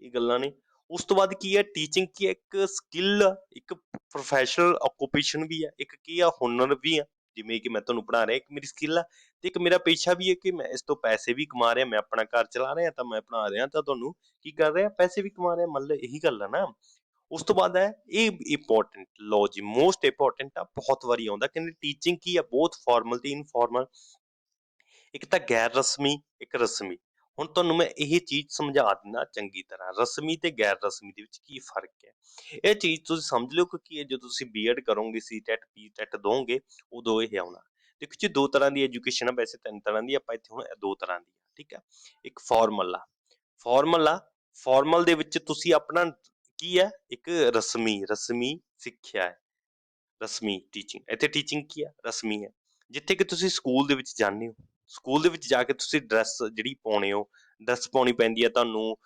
ਇਹ ਗੱਲਾਂ ਨੇ। ਉਸ ਤੋਂ ਬਾਅਦ ਕੀ ਹੈ? ਟੀਚਿੰਗ ਕੀ ਹੈ? ਇੱਕ ਸਕਿੱਲ, ਇੱਕ ਪ੍ਰੋਫੈਸ਼ਨਲ ਆਕੂਪੇਸ਼ਨ ਵੀ ਹੈ, ਇੱਕ ਕੀ ਆ? ਹੁਨਰ ਵੀ ਆ। ਜਿਵੇਂ ਕਿ ਮੈਂ ਤੁਹਾਨੂੰ ਪੜ੍ਹਾ ਰਿਹਾ, ਇੱਕ ਮੇਰੀ ਸਕਿੱਲ ਆ ਤੇ ਇੱਕ ਮੇਰਾ ਪੇਸ਼ਾ ਵੀ ਹੈ ਕਿ ਮੈਂ ਇਸ ਤੋਂ ਪੈਸੇ ਵੀ ਕਮਾ ਰਿਹਾ, ਮੈਂ ਆਪਣਾ ਘਰ ਚਲਾ ਰਿਹਾ, ਤਾਂ ਮੈਂ ਪੜ੍ਹਾ ਰਿਹਾ, ਤਾਂ ਤੁਹਾਨੂੰ ਕੀ ਕਰ ਰਿਹਾ? ਪੈਸੇ ਵੀ ਕਮਾ ਰਿਹਾ। ਮਤਲਬ ਇਹੀ ਗੱਲ ਆ ਨਾ। ਉਸ ਤੋਂ ਬਾਅਦ ਹੈ ਇਹ ਇੰਪੋਰਟੈਂਟ, ਲੋ ਜੀ, ਮੋਸਟ ਇੰਪੋਰਟੈਂਟ ਆ, ਬਹੁਤ ਵਾਰੀ ਆਉਂਦਾ। ਕਹਿੰਦੇ ਟੀਚਿੰਗ ਕੀ ਆ? ਬਹੁਤ ਫਾਰਮਲ ਤੇ ਇਨਫਾਰਮਲ। ਇੱਕ ਤਾਂ ਗੈਰ ਰਸਮੀ, ਇੱਕ ਰਸਮੀ। ਹੁਣ ਤੁਹਾਨੂੰ ਮੈਂ ਇਹ ਚੀਜ਼ ਸਮਝਾ ਦਿੰਦਾ ਚੰਗੀ ਤਰ੍ਹਾਂ, ਰਸਮੀ ਤੇ ਗੈਰ ਰਸਮੀ ਦੇ ਵਿੱਚ ਕੀ ਫਰਕ ਹੈ। ਇਹ ਚੀਜ਼ ਤੁਸੀਂ ਸਮਝ ਲਿਓ, ਕਿਉਂਕਿ ਜਦੋਂ ਤੁਸੀਂ ਬੀਐਡ ਕਰੋਗੇ, ਸੀ-ਟੈਟ ਪੀ-ਟੈਟ ਦੋਗੇ, ਉਦੋਂ ਇਹ ਆਉਣਾ। ਦੇਖੋ ਜੀ, ਦੋ ਤਰ੍ਹਾਂ ਦੀ ਐਜੂਕੇਸ਼ਨ ਆ, ਵੈਸੇ ਤਿੰਨ ਤਰ੍ਹਾਂ ਦੀ, ਆਪਾਂ ਇੱਥੇ ਹੁਣ ਦੋ ਤਰ੍ਹਾਂ ਦੀ, ਠੀਕ ਹੈ। ਇੱਕ ਫਾਰਮਲ ਆ, ਫਾਰਮਲ ਆ, ਫਾਰਮਲ ਦੇ ਵਿੱਚ ਤੁਸੀਂ ਆਪਣਾ ਕੀ ਹੈ? ਇੱਕ ਰਸਮੀ, ਰਸਮੀ ਸਿੱਖਿਆ ਹੈ, ਰਸਮੀ ਟੀਚਿੰਗ। ਇੱਥੇ ਟੀਚਿੰਗ ਕੀ ਆ? ਰਸਮੀ ਹੈ। ਜਿੱਥੇ ਕਿ ਤੁਸੀਂ ਸਕੂਲ ਦੇ ਵਿੱਚ ਜਾਂਦੇ ਹੋ, ਸਕੂਲ ਦੇ ਵਿੱਚ ਜਾ ਕੇ ਤੁਸੀਂ ਡਰੈਸ ਜਿਹੜੀ ਪਾਉਣੇ ਹੋ, ਡਰੈਸ ਪਾਉਣੀ ਪੈਂਦੀ ਆ ਤੁਹਾਨੂੰ,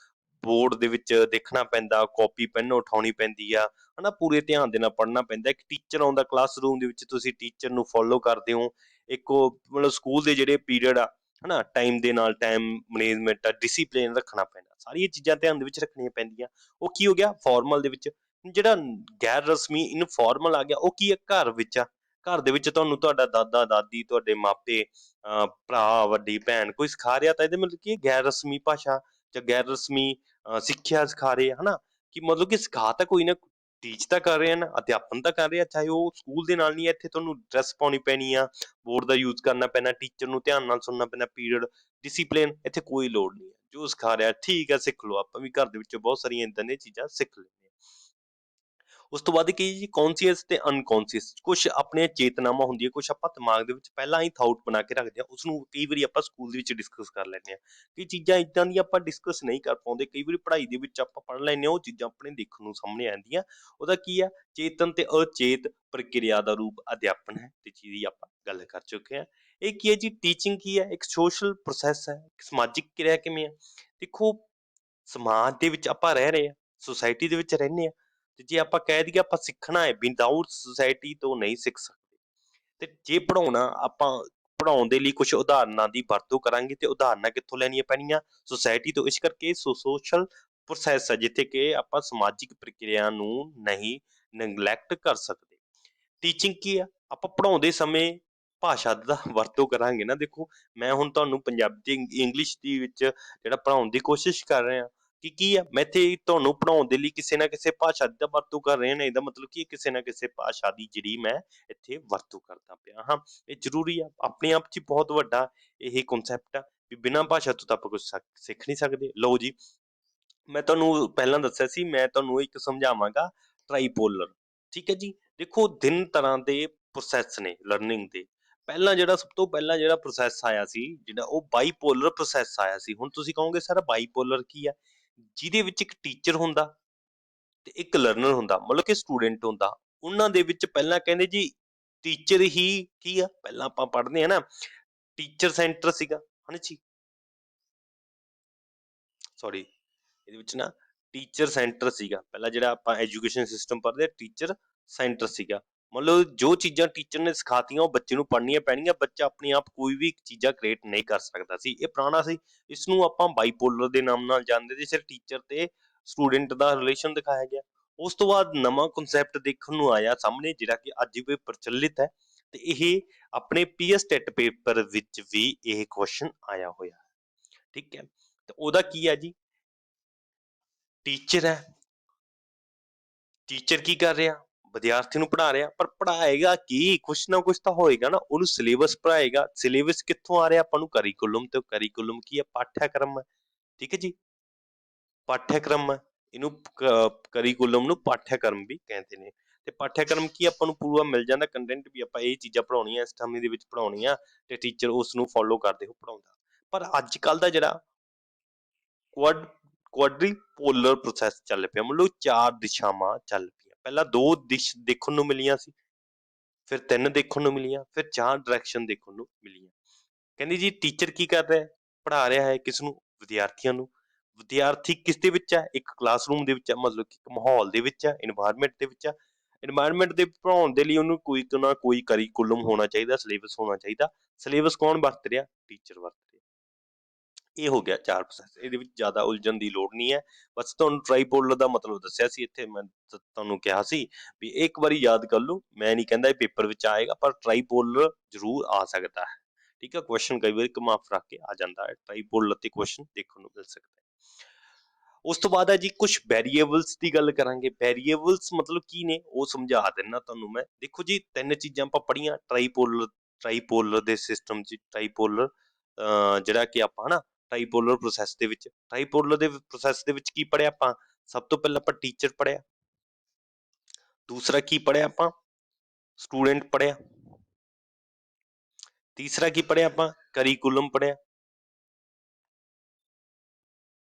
ਬੋਰਡ ਦੇ ਵਿੱਚ ਦੇਖਣਾ ਪੈਂਦਾ, ਕਾਪੀ ਪੈਨ ਉਠਾਉਣੀ ਪੈਂਦੀ ਆ, ਹਨਾ, ਪੂਰੇ ਧਿਆਨ ਦੇ ਨਾਲ ਪੜ੍ਹਨਾ ਪੈਂਦਾ। ਇੱਕ ਟੀਚਰ ਆਉਂਦਾ ਕਲਾਸਰੂਮ ਦੇ ਵਿੱਚ, ਤੁਸੀਂ ਟੀਚਰ ਨੂੰ ਫੋਲੋ ਕਰਦੇ ਹੋ। ਇੱਕ ਉਹ ਮਤਲਬ ਸਕੂਲ ਦੇ ਜਿਹੜੇ ਪੀਰੀਅਡ ਆ, ਹਨਾ, ਟਾਈਮ ਦੇ ਨਾਲ ਟਾਈਮ ਮੈਨੇਜਮੈਂਟ ਆ, ਡਿਸਿਪਲਿਨ ਰੱਖਣਾ ਪੈਂਦਾ, ਸਾਰੀਆਂ ਚੀਜ਼ਾਂ ਧਿਆਨ ਦੇ ਵਿੱਚ ਰੱਖਣੀਆਂ ਪੈਂਦੀਆਂ। ਉਹ ਕੀ ਹੋ ਗਿਆ? ਫਾਰਮਲ ਦੇ ਵਿੱਚ। ਜਿਹੜਾ ਗੈਰ ਰਸਮੀ ਇਨਫਾਰਮਲ ਆ ਗਿਆ, ਉਹ ਕੀ ਹੈ? ਘਰ ਵਿੱਚ ਆ। ਘਰ ਦੇ ਵਿੱਚ ਤੁਹਾਨੂੰ ਤੁਹਾਡਾ ਦਾਦਾ ਦਾਦੀ, ਤੁਹਾਡੇ ਮਾਪੇ, ਭਰਾ, ਵੱਡੀ ਭੈਣ ਕੋਈ ਸਿਖਾ ਰਿਹਾ, ਤਾਂ ਇਹਦੇ ਮਤਲਬ ਕੀ ਗੈਰ ਰਸਮੀ ਭਾਸ਼ਾ ਜਾਂ ਗੈਰ ਰਸਮੀ ਸਿੱਖਿਆ ਸਿਖਾ ਰਹੇ ਆ, ਹਨਾ, ਕਿ ਮਤਲਬ ਕਿ ਸਿਖਾ ਤਾਂ ਕੋਈ ਨਾ, ਟੀਚ ਤਾਂ ਕਰ ਰਹੇ ਨਾ, ਅਧਿਆਪਨ ਤਾਂ ਕਰ ਰਹੇ ਆ, ਚਾਹੇ ਉਹ ਸਕੂਲ ਦੇ ਨਾਲ ਨਹੀਂ। ਇੱਥੇ ਤੁਹਾਨੂੰ ਡਰੈਸ ਪਾਉਣੀ ਪੈਣੀ ਆ, ਬੋਰਡ ਦਾ ਯੂਜ਼ ਕਰਨਾ ਪੈਣਾ, ਟੀਚਰ ਨੂੰ ਧਿਆਨ ਨਾਲ ਸੁਣਨਾ ਪੈਣਾ, ਪੀਰੀਅਡ, ਡਿਸਿਪਲਿਨ, ਇੱਥੇ ਕੋਈ ਲੋੜ ਨਹੀਂ ਹੈ। ਜੋ ਸਿਖਾ ਰਿਹਾ ਠੀਕ ਹੈ, ਸਿੱਖ ਲਓ। ਆਪਾਂ ਵੀ ਘਰ ਦੇ ਵਿੱਚ ਬਹੁਤ ਸਾਰੀਆਂ ਏਦਾਂ ਦੀਆਂ ਚੀਜ਼ਾਂ ਸਿੱਖ ਲੈਂਦੇ ਹਾਂ। ਉਸ ਤੋਂ ਬਾਅਦ ਕੀ ਜੀ? ਕੌਨਸੀਅਸ ਤੇ ਅਨਕੌਨਸੀਅਸ। ਕੁਛ ਆਪਣੀਆਂ ਚੇਤਨਾਵਾਂ ਹੁੰਦੀਆਂ, ਕੁਛ ਆਪਾਂ ਦਿਮਾਗ ਦੇ ਵਿੱਚ ਪਹਿਲਾਂ ਹੀ ਥਾਊਟ ਬਣਾ ਕੇ ਰੱਖਦੇ ਹਾਂ, ਉਸਨੂੰ ਕਈ ਵਾਰੀ ਆਪਾਂ ਸਕੂਲ ਦੇ ਵਿੱਚ ਡਿਸਕਸ ਕਰ ਲੈਂਦੇ ਹਾਂ। ਕਈ ਚੀਜ਼ਾਂ ਇੱਦਾਂ ਦੀਆਂ ਆਪਾਂ ਡਿਸਕਸ ਨਹੀਂ ਕਰ ਪਾਉਂਦੇ, ਕਈ ਵਾਰੀ ਪੜ੍ਹਾਈ ਦੇ ਵਿੱਚ ਆਪਾਂ ਪੜ੍ਹ ਲੈਂਦੇ ਹਾਂ, ਉਹ ਚੀਜ਼ਾਂ ਆਪਣੇ ਦੇਖਣ ਨੂੰ ਸਾਹਮਣੇ ਆਉਂਦੀਆਂ। ਉਹਦਾ ਕੀ ਆ? ਚੇਤਨ ਤੇ ਅਚੇਤ ਪ੍ਰਕਿਰਿਆ ਦਾ ਰੂਪ ਅਧਿਆਪਨ ਹੈ, ਤੇ ਜਿਹਦੀ ਆਪਾਂ ਗੱਲ ਕਰ ਚੁੱਕੇ ਹਾਂ। ਇਹ ਕੀ ਹੈ ਜੀ? ਟੀਚਿੰਗ ਕੀ ਹੈ? ਇੱਕ ਸੋਸ਼ਲ ਪ੍ਰੋਸੈਸ ਹੈ, ਇੱਕ ਸਮਾਜਿਕ ਕਿਰਿਆ। ਕਿਵੇਂ ਆ? ਦੇਖੋ, ਸਮਾਜ ਦੇ ਵਿੱਚ ਆਪਾਂ ਰਹਿ ਰਹੇ ਹਾਂ, ਸੁਸਾਇਟੀ ਦੇ ਵਿੱਚ ਰਹਿੰਦੇ ਹਾਂ, ਤੇ ਜੇ ਆਪਾਂ ਕਹਿ ਦਈਏ ਆਪਾਂ ਸਿੱਖਣਾ ਹੈ, ਵਿਦਆਊਟ ਸੁਸਾਇਟੀ ਤੋਂ ਨਹੀਂ ਸਿੱਖ ਸਕਦੇ। ਤੇ ਜੇ ਪੜ੍ਹਾਉਣਾ, ਆਪਾਂ ਪੜ੍ਹਾਉਣ ਦੇ ਲਈ ਕੁਝ ਉਦਾਹਰਨਾਂ ਦੀ ਵਰਤੋਂ ਕਰਾਂਗੇ, ਤੇ ਉਦਾਹਰਨਾਂ ਕਿੱਥੋਂ ਲੈਣੀਆਂ ਪੈਣੀਆਂ? ਸੁਸਾਇਟੀ ਤੋਂ। ਇਸ ਕਰਕੇ ਸੋਸ਼ਲ ਪ੍ਰੋਸੈਸ ਹੈ ਜਿੱਥੇ ਕਿ ਆਪਾਂ ਸਮਾਜਿਕ ਪ੍ਰਕਿਰਿਆ ਨੂੰ ਨਹੀਂ ਨੈਗਲੈਕਟ ਕਰ ਸਕਦੇ। ਟੀਚਿੰਗ ਕੀ ਆ? ਆਪਾਂ ਪੜ੍ਹਾਉਂਦੇ ਸਮੇਂ ਭਾਸ਼ਾ ਦਾ ਵਰਤੋਂ ਕਰਾਂਗੇ ਨਾ। ਦੇਖੋ, ਮੈਂ ਹੁਣ ਤੁਹਾਨੂੰ ਪੰਜਾਬੀ ਤੇ ਇੰਗਲਿਸ਼ ਦੇ ਵਿੱਚ ਜਿਹੜਾ ਪੜ੍ਹਾਉਣ ਦੀ ਕੋਸ਼ਿਸ਼ ਕਰ ਰਿਹਾ ਕਿ ਕੀ ਆ, ਮੈਂ ਇੱਥੇ ਤੁਹਾਨੂੰ ਪੜ੍ਹਾਉਣ ਦੇ ਲਈ ਕਿਸੇ ਨਾ ਕਿਸੇ ਭਾਸ਼ਾ ਦੀ ਤਾਂ ਵਰਤੋਂ ਕਰ ਰਿਹਾ ਨਾ। ਇਹਦਾ ਮਤਲਬ ਕਿ ਕਿਸੇ ਨਾ ਕਿਸੇ ਭਾਸ਼ਾ ਦੀ ਜਿਹੜੀ ਮੈਂ ਇੱਥੇ ਵਰਤੋਂ ਕਰਦਾ ਪਿਆ ਹਾਂ। ਇਹ ਜ਼ਰੂਰੀ ਆ, ਆਪਣੇ ਆਪ 'ਚ ਬਹੁਤ ਵੱਡਾ ਇਹ ਕਨਸੈਪਟ ਆ ਵੀ ਬਿਨਾਂ ਭਾਸ਼ਾ ਤੋਂ ਤਾਂ ਆਪਾਂ ਕੁਛ ਸਿੱਖ ਨਹੀਂ ਸਕਦੇ। ਲਓ ਜੀ, ਮੈਂ ਤੁਹਾਨੂੰ ਪਹਿਲਾਂ ਦੱਸਿਆ ਸੀ, ਮੈਂ ਤੁਹਾਨੂੰ ਇੱਕ ਸਮਝਾਵਾਂਗਾ ਟਰਾਈਪੋਲਰ। ਠੀਕ ਹੈ ਜੀ। ਦੇਖੋ, ਤਿੰਨ ਤਰ੍ਹਾਂ ਦੇ ਪ੍ਰੋਸੈਸ ਨੇ ਲਰਨਿੰਗ ਦੇ। ਪਹਿਲਾਂ ਜਿਹੜਾ ਸਭ ਤੋਂ ਪਹਿਲਾਂ ਜਿਹੜਾ ਪ੍ਰੋਸੈਸ ਆਇਆ ਸੀ, ਜਿਹੜਾ ਉਹ ਬਾਈਪੋਲਰ ਪ੍ਰੋਸੈਸ ਆਇਆ ਸੀ। ਹੁਣ ਤੁਸੀਂ ਕਹੋਗੇ ਸਰ ਬਾਈਪੋਲਰ ਕੀ ਆ? ਜਿਹਦੇ ਵਿੱਚ ਇੱਕ ਟੀਚਰ ਹੁੰਦਾ ਤੇ ਇੱਕ ਲਰਨਰ ਹੁੰਦਾ, ਮਤਲਬ ਕਿ ਸਟੂਡੈਂਟ ਹੁੰਦਾ। ਉਹਨਾਂ ਦੇ ਵਿੱਚ ਪਹਿਲਾਂ ਕਹਿੰਦੇ ਜੀ ਟੀਚਰ ਹੀ ਕੀ ਆ, ਪਹਿਲਾਂ ਆਪਾਂ ਪੜ੍ਹਦੇ ਆ ਨਾ, ਟੀਚਰ ਸੈਂਟਰ ਸੀਗਾ, ਹਨਾ ਜੀ, ਸੌਰੀ, ਇਹਦੇ ਵਿੱਚ ਨਾ ਟੀਚਰ ਸੈਂਟਰ ਸੀਗਾ ਪਹਿਲਾਂ। ਜਿਹੜਾ ਆਪਾਂ ਐਜੂਕੇਸ਼ਨ ਸਿਸਟਮ ਪੜ੍ਹਦੇ, ਟੀਚਰ ਸੈਂਟਰ ਸੀਗਾ। ਮਤਲਬ ਜੋ ਚੀਜ਼ਾਂ ਟੀਚਰ ਨੇ ਸਿਖਾਤੀਆਂ ਉਹ ਬੱਚੇ ਨੂੰ ਪੜ੍ਹਨੀਆਂ ਪੈਣੀਆਂ। ਬੱਚਾ ਆਪਣੇ ਆਪ ਕੋਈ ਵੀ ਚੀਜ਼ਾਂ ਕ੍ਰੀਏਟ ਨਹੀਂ ਕਰ ਸਕਦਾ ਸੀ। ਇਹ ਪੁਰਾਣਾ ਸੀ। ਇਸ ਨੂੰ ਆਪਾਂ ਬਾਈਪੋਲਰ ਦੇ ਨਾਮ ਨਾਲ ਜਾਣਦੇ ਸੀ। ਸਿਰਫ ਟੀਚਰ ਤੇ ਸਟੂਡੈਂਟ ਦਾ ਰਿਲੇਸ਼ਨ ਦਿਖਾਇਆ ਗਿਆ। ਉਸ ਤੋਂ ਬਾਅਦ ਨਵਾਂ ਕਨਸੈਪਟ ਦੇਖਣ ਨੂੰ ਆਇਆ ਸਾਹਮਣੇ, ਜਿਹੜਾ ਕਿ ਅੱਜ ਵੀ ਪ੍ਰਚਲਿਤ ਹੈ ਤੇ ਇਹ ਆਪਣੇ ਪੀਐਸ ਟੈਟ ਪੇਪਰ ਵਿੱਚ ਵੀ ਇਹ ਕੁਐਸਚਨ ਆਇਆ ਹੋਇਆ ਹੈ। ਠੀਕ ਹੈ, ਤੇ ਉਹਦਾ ਕੀ ਹੈ ਜੀ? ਟੀਚਰ ਹੈ, ਟੀਚਰ ਕੀ ਕਰ ਰਿਹਾ? ਵਿਦਿਆਰਥੀ ਨੂੰ ਪੜ੍ਹਾ ਰਿਹਾ, ਪਰ ਪੜ੍ਹਾਏਗਾ ਕੀ? ਕੁਛ ਨਾ ਕੁਛ ਤਾਂ ਹੋਏਗਾ ਨਾ। ਉਹਨੂੰ ਸਿਲੇਬਸ ਪੜ੍ਹਾਏਗਾ। ਸਿਲੇਬਸ ਕਿੱਥੋਂ ਆ ਰਿਹਾ? ਆਪਾਂ ਨੂੰ ਕਰੀਕੁਲਮ ਤੋਂ। ਕਰੀਕੁਲਮ ਕੀ ਹੈ? ਪਾਠਿਆਕ੍ਰਮ ਹੈ। ਠੀਕ ਹੈ ਜੀ, ਪਾਠਿਆਕ੍ਰਮ ਹੈ। ਇਹਨੂੰ ਕਰੀਕੁਲਮ ਨੂੰ ਪਾਠਿਆਕ੍ਰਮ ਵੀ ਕਹਿੰਦੇ ਨੇ। ਤੇ ਪਾਠਿਆਕ੍ਰਮ ਕੀ ਆਪਾਂ ਨੂੰ ਪੂਰਾ ਮਿਲ ਜਾਂਦਾ ਕੰਟੈਂਟ ਵੀ ਆਪਾਂ ਇਹ ਚੀਜ਼ਾਂ ਪੜ੍ਹਾਉਣੀਆਂ, ਇਸ ਸਮੇਂ ਦੇ ਵਿੱਚ ਪੜ੍ਹਾਉਣੀਆਂ, ਤੇ ਟੀਚਰ ਉਸ ਨੂੰ ਫੋਲੋ ਕਰਦੇ ਹੋ ਪੜ੍ਹਾਉਂਦਾ। ਪਰ ਅੱਜ ਕੱਲ੍ਹ ਦਾ ਜਿਹੜਾ ਕੁਆਡਰੀਪੋਲਰ ਪ੍ਰੋਸੈਸ ਚੱਲ ਪਿਆ, ਮਤਲਬ 4 ਦਿਸ਼ਾਵਾਂ ਚੱਲ ਪਈਆਂ। ਪਹਿਲਾਂ 2 ਦਿਸ਼ ਦੇਖਣ ਨੂੰ ਮਿਲੀਆਂ ਸੀ, ਫਿਰ 3 ਦੇਖਣ ਨੂੰ ਮਿਲੀਆਂ, ਫਿਰ 4 ਡਾਇਰੈਕਸ਼ਨ ਦੇਖਣ ਨੂੰ ਮਿਲੀਆਂ। ਕਹਿੰਦੀ ਜੀ ਟੀਚਰ ਕੀ ਕਰ ਰਿਹਾ ਹੈ? ਪੜ੍ਹਾ ਰਿਹਾ ਹੈ ਕਿਸ ਨੂੰ? ਵਿਦਿਆਰਥੀਆਂ ਨੂੰ। ਵਿਦਿਆਰਥੀ ਕਿਸ ਦੇ ਵਿੱਚ ਹੈ? ਇੱਕ ਕਲਾਸਰੂਮ ਦੇ ਵਿੱਚ ਹੈ, ਮਤਲਬ ਕਿ ਇੱਕ ਮਾਹੌਲ ਦੇ ਵਿੱਚ ਹੈ, ਇਨਵਾਇਰਮੈਂਟ ਦੇ ਵਿੱਚ ਹੈ। ਇਨਵਾਇਰਮੈਂਟ ਦੇ ਪੜ੍ਹਾਉਣ ਦੇ ਲਈ ਉਹਨੂੰ ਕੋਈ ਨਾ ਕੋਈ ਕਰੀਕੁਲਮ ਹੋਣਾ ਚਾਹੀਦਾ, ਸਿਲੇਬਸ ਹੋਣਾ ਚਾਹੀਦਾ। ਸਿਲੇਬਸ ਕੌਣ ਵਰਤ ਰਿਹਾ? ਟੀਚਰ ਵਰਤ ਰਿਹਾ। ਇਹ ਹੋ ਗਿਆ 4 ਪ੍ਰੋਸੈਸ। ਇਹਦੇ ਵਿੱਚ ਜ਼ਿਆਦਾ ਉਲਝਣ ਦੀ ਲੋੜ ਨਹੀਂ ਹੈ। ਬਸ ਤੁਹਾਨੂੰ ਟਰਾਈਪੋਲਰ ਦਾ ਮਤਲਬ ਦੱਸਿਆ ਸੀ। ਇੱਥੇ ਮੈਂ ਤੁਹਾਨੂੰ ਕਿਹਾ ਸੀ ਵੀ ਇੱਕ ਵਾਰੀ ਯਾਦ ਕਰ ਲਓ। ਮੈਂ ਨਹੀਂ ਕਹਿੰਦਾ ਇਹ ਪੇਪਰ ਵਿੱਚ ਆਏਗਾ, ਪਰ ਟਰਾਈਪੋਲਰ ਜ਼ਰੂਰ ਆ ਸਕਦਾ ਹੈ। ਠੀਕ ਹੈ, ਕੁਐਸਚਨ ਕਈ ਵਾਰੀ ਘੁਮਾ ਫਿਰਾ ਕੇ ਆ ਜਾਂਦਾ ਹੈ। ਟਰਾਈਪੋਲਰ ਤੇ ਕੁਐਸਚਨ ਦੇਖਣ ਨੂੰ ਮਿਲ ਸਕਦਾ ਹੈ। ਉਸ ਤੋਂ ਬਾਅਦ ਹੈ ਜੀ ਕੁਝ ਵੈਰੀਏਬਲਸ ਦੀ ਗੱਲ ਕਰਾਂਗੇ। ਵੈਰੀਏਬਲਸ ਮਤਲਬ ਕੀ ਨੇ ਉਹ ਸਮਝਾ ਦਿੰਦਾ ਤੁਹਾਨੂੰ ਮੈਂ। ਦੇਖੋ ਜੀ, 3 ਚੀਜ਼ਾਂ ਆਪਾਂ ਪੜ੍ਹੀਆਂ ਟਰਾਈਪੋਲਰ ਦੇ ਸਿਸਟਮ 'ਚ। ਟਰਾਈਪੋਲਰ ਜਿਹੜਾ ਕਿ ਆਪਾਂ ਨਾ ਟਰਾਈਪੋਲਰ ਪ੍ਰੋਸੈਸ ਦੇ ਵਿੱਚ, ਟਰਾਈਪੋਲਰ ਦੇ ਪ੍ਰੋਸੈਸ ਦੇ ਵਿੱਚ ਕੀ ਪੜ੍ਹਿਆ ਆਪਾਂ? ਸਭ ਤੋਂ ਪਹਿਲਾਂ ਆਪਾਂ ਟੀਚਰ ਪੜ੍ਹਿਆ। ਦੂਸਰਾ ਕੀ ਪੜ੍ਹਿਆ ਆਪਾਂ? ਸਟੂਡੈਂਟ ਪੜ੍ਹਿਆ। ਤੀਸਰਾ ਕੀ ਪੜ੍ਹਿਆ ਆਪਾਂ? ਕਰੀਕੁਲਮ ਪੜ੍ਹਿਆ।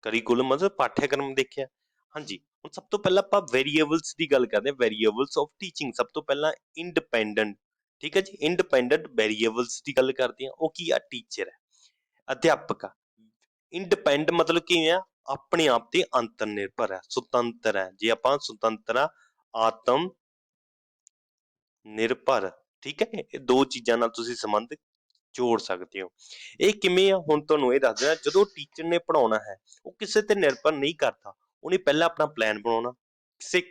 ਕਰੀਕੁਲਮ ਮਤਲਬ ਪਾਠਿਆਕ੍ਰਮ ਦੇਖਿਆ। ਹਾਂਜੀ, ਹੁਣ ਸਭ ਤੋਂ ਪਹਿਲਾਂ ਆਪਾਂ ਵੇਰੀਏਬਲਸ ਦੀ ਗੱਲ ਕਰਦੇ ਹਾਂ। Variables of teaching. ਸਭ ਤੋਂ ਪਹਿਲਾਂ ਇੰਡੀਪੈਂਡੈਂਟ, ਠੀਕ ਹੈ ਜੀ, ਇੰਡੀਪੈਂਡੈਂਟ ਵੇਰੀਏਬਲਸ ਦੀ ਗੱਲ ਕਰਦੇ ਹਾਂ। ਉਹ ਕੀ ਆ? ਟੀਚਰ ਹੈ, ਅਧਿਆਪਕ ਆ। ਇੰਡੀਪੈਂਡੈਂਟ ਮਤਲਬ ਕੀ ਆ? ਆਪਣੇ ਆਪ ਤੇ ਅੰਤਰ ਨਿਰਭਰ ਹੈ, ਸੁਤੰਤਰ ਹੈ। ਜੇ ਆਪਾਂ ਸੁਤੰਤਰ ਆ, ਆਤਮ ਨਿਰਭਰ, ਠੀਕ ਹੈ। ਇਹ 2 ਚੀਜ਼ਾਂ ਨਾਲ ਤੁਸੀਂ ਸੰਬੰਧ ਜੋੜ ਸਕਦੇ ਹੋ। ਇਹ ਕਿਵੇਂ ਆ? ਹੁਣ ਤੁਹਾਨੂੰ ਇਹ ਦੱਸਦਾ। ਜਦੋਂ ਟੀਚਰ ਨੇ ਪੜ੍ਹਾਉਣਾ ਹੈ, ਉਹ ਕਿਸੇ ਤੇ ਨਿਰਭਰ ਨਹੀਂ ਕਰਦਾ। ਉਹਨੇ ਪਹਿਲਾਂ ਆਪਣਾ ਪਲਾਨ ਬਣਾਉਣਾ, ਕਿਸੇ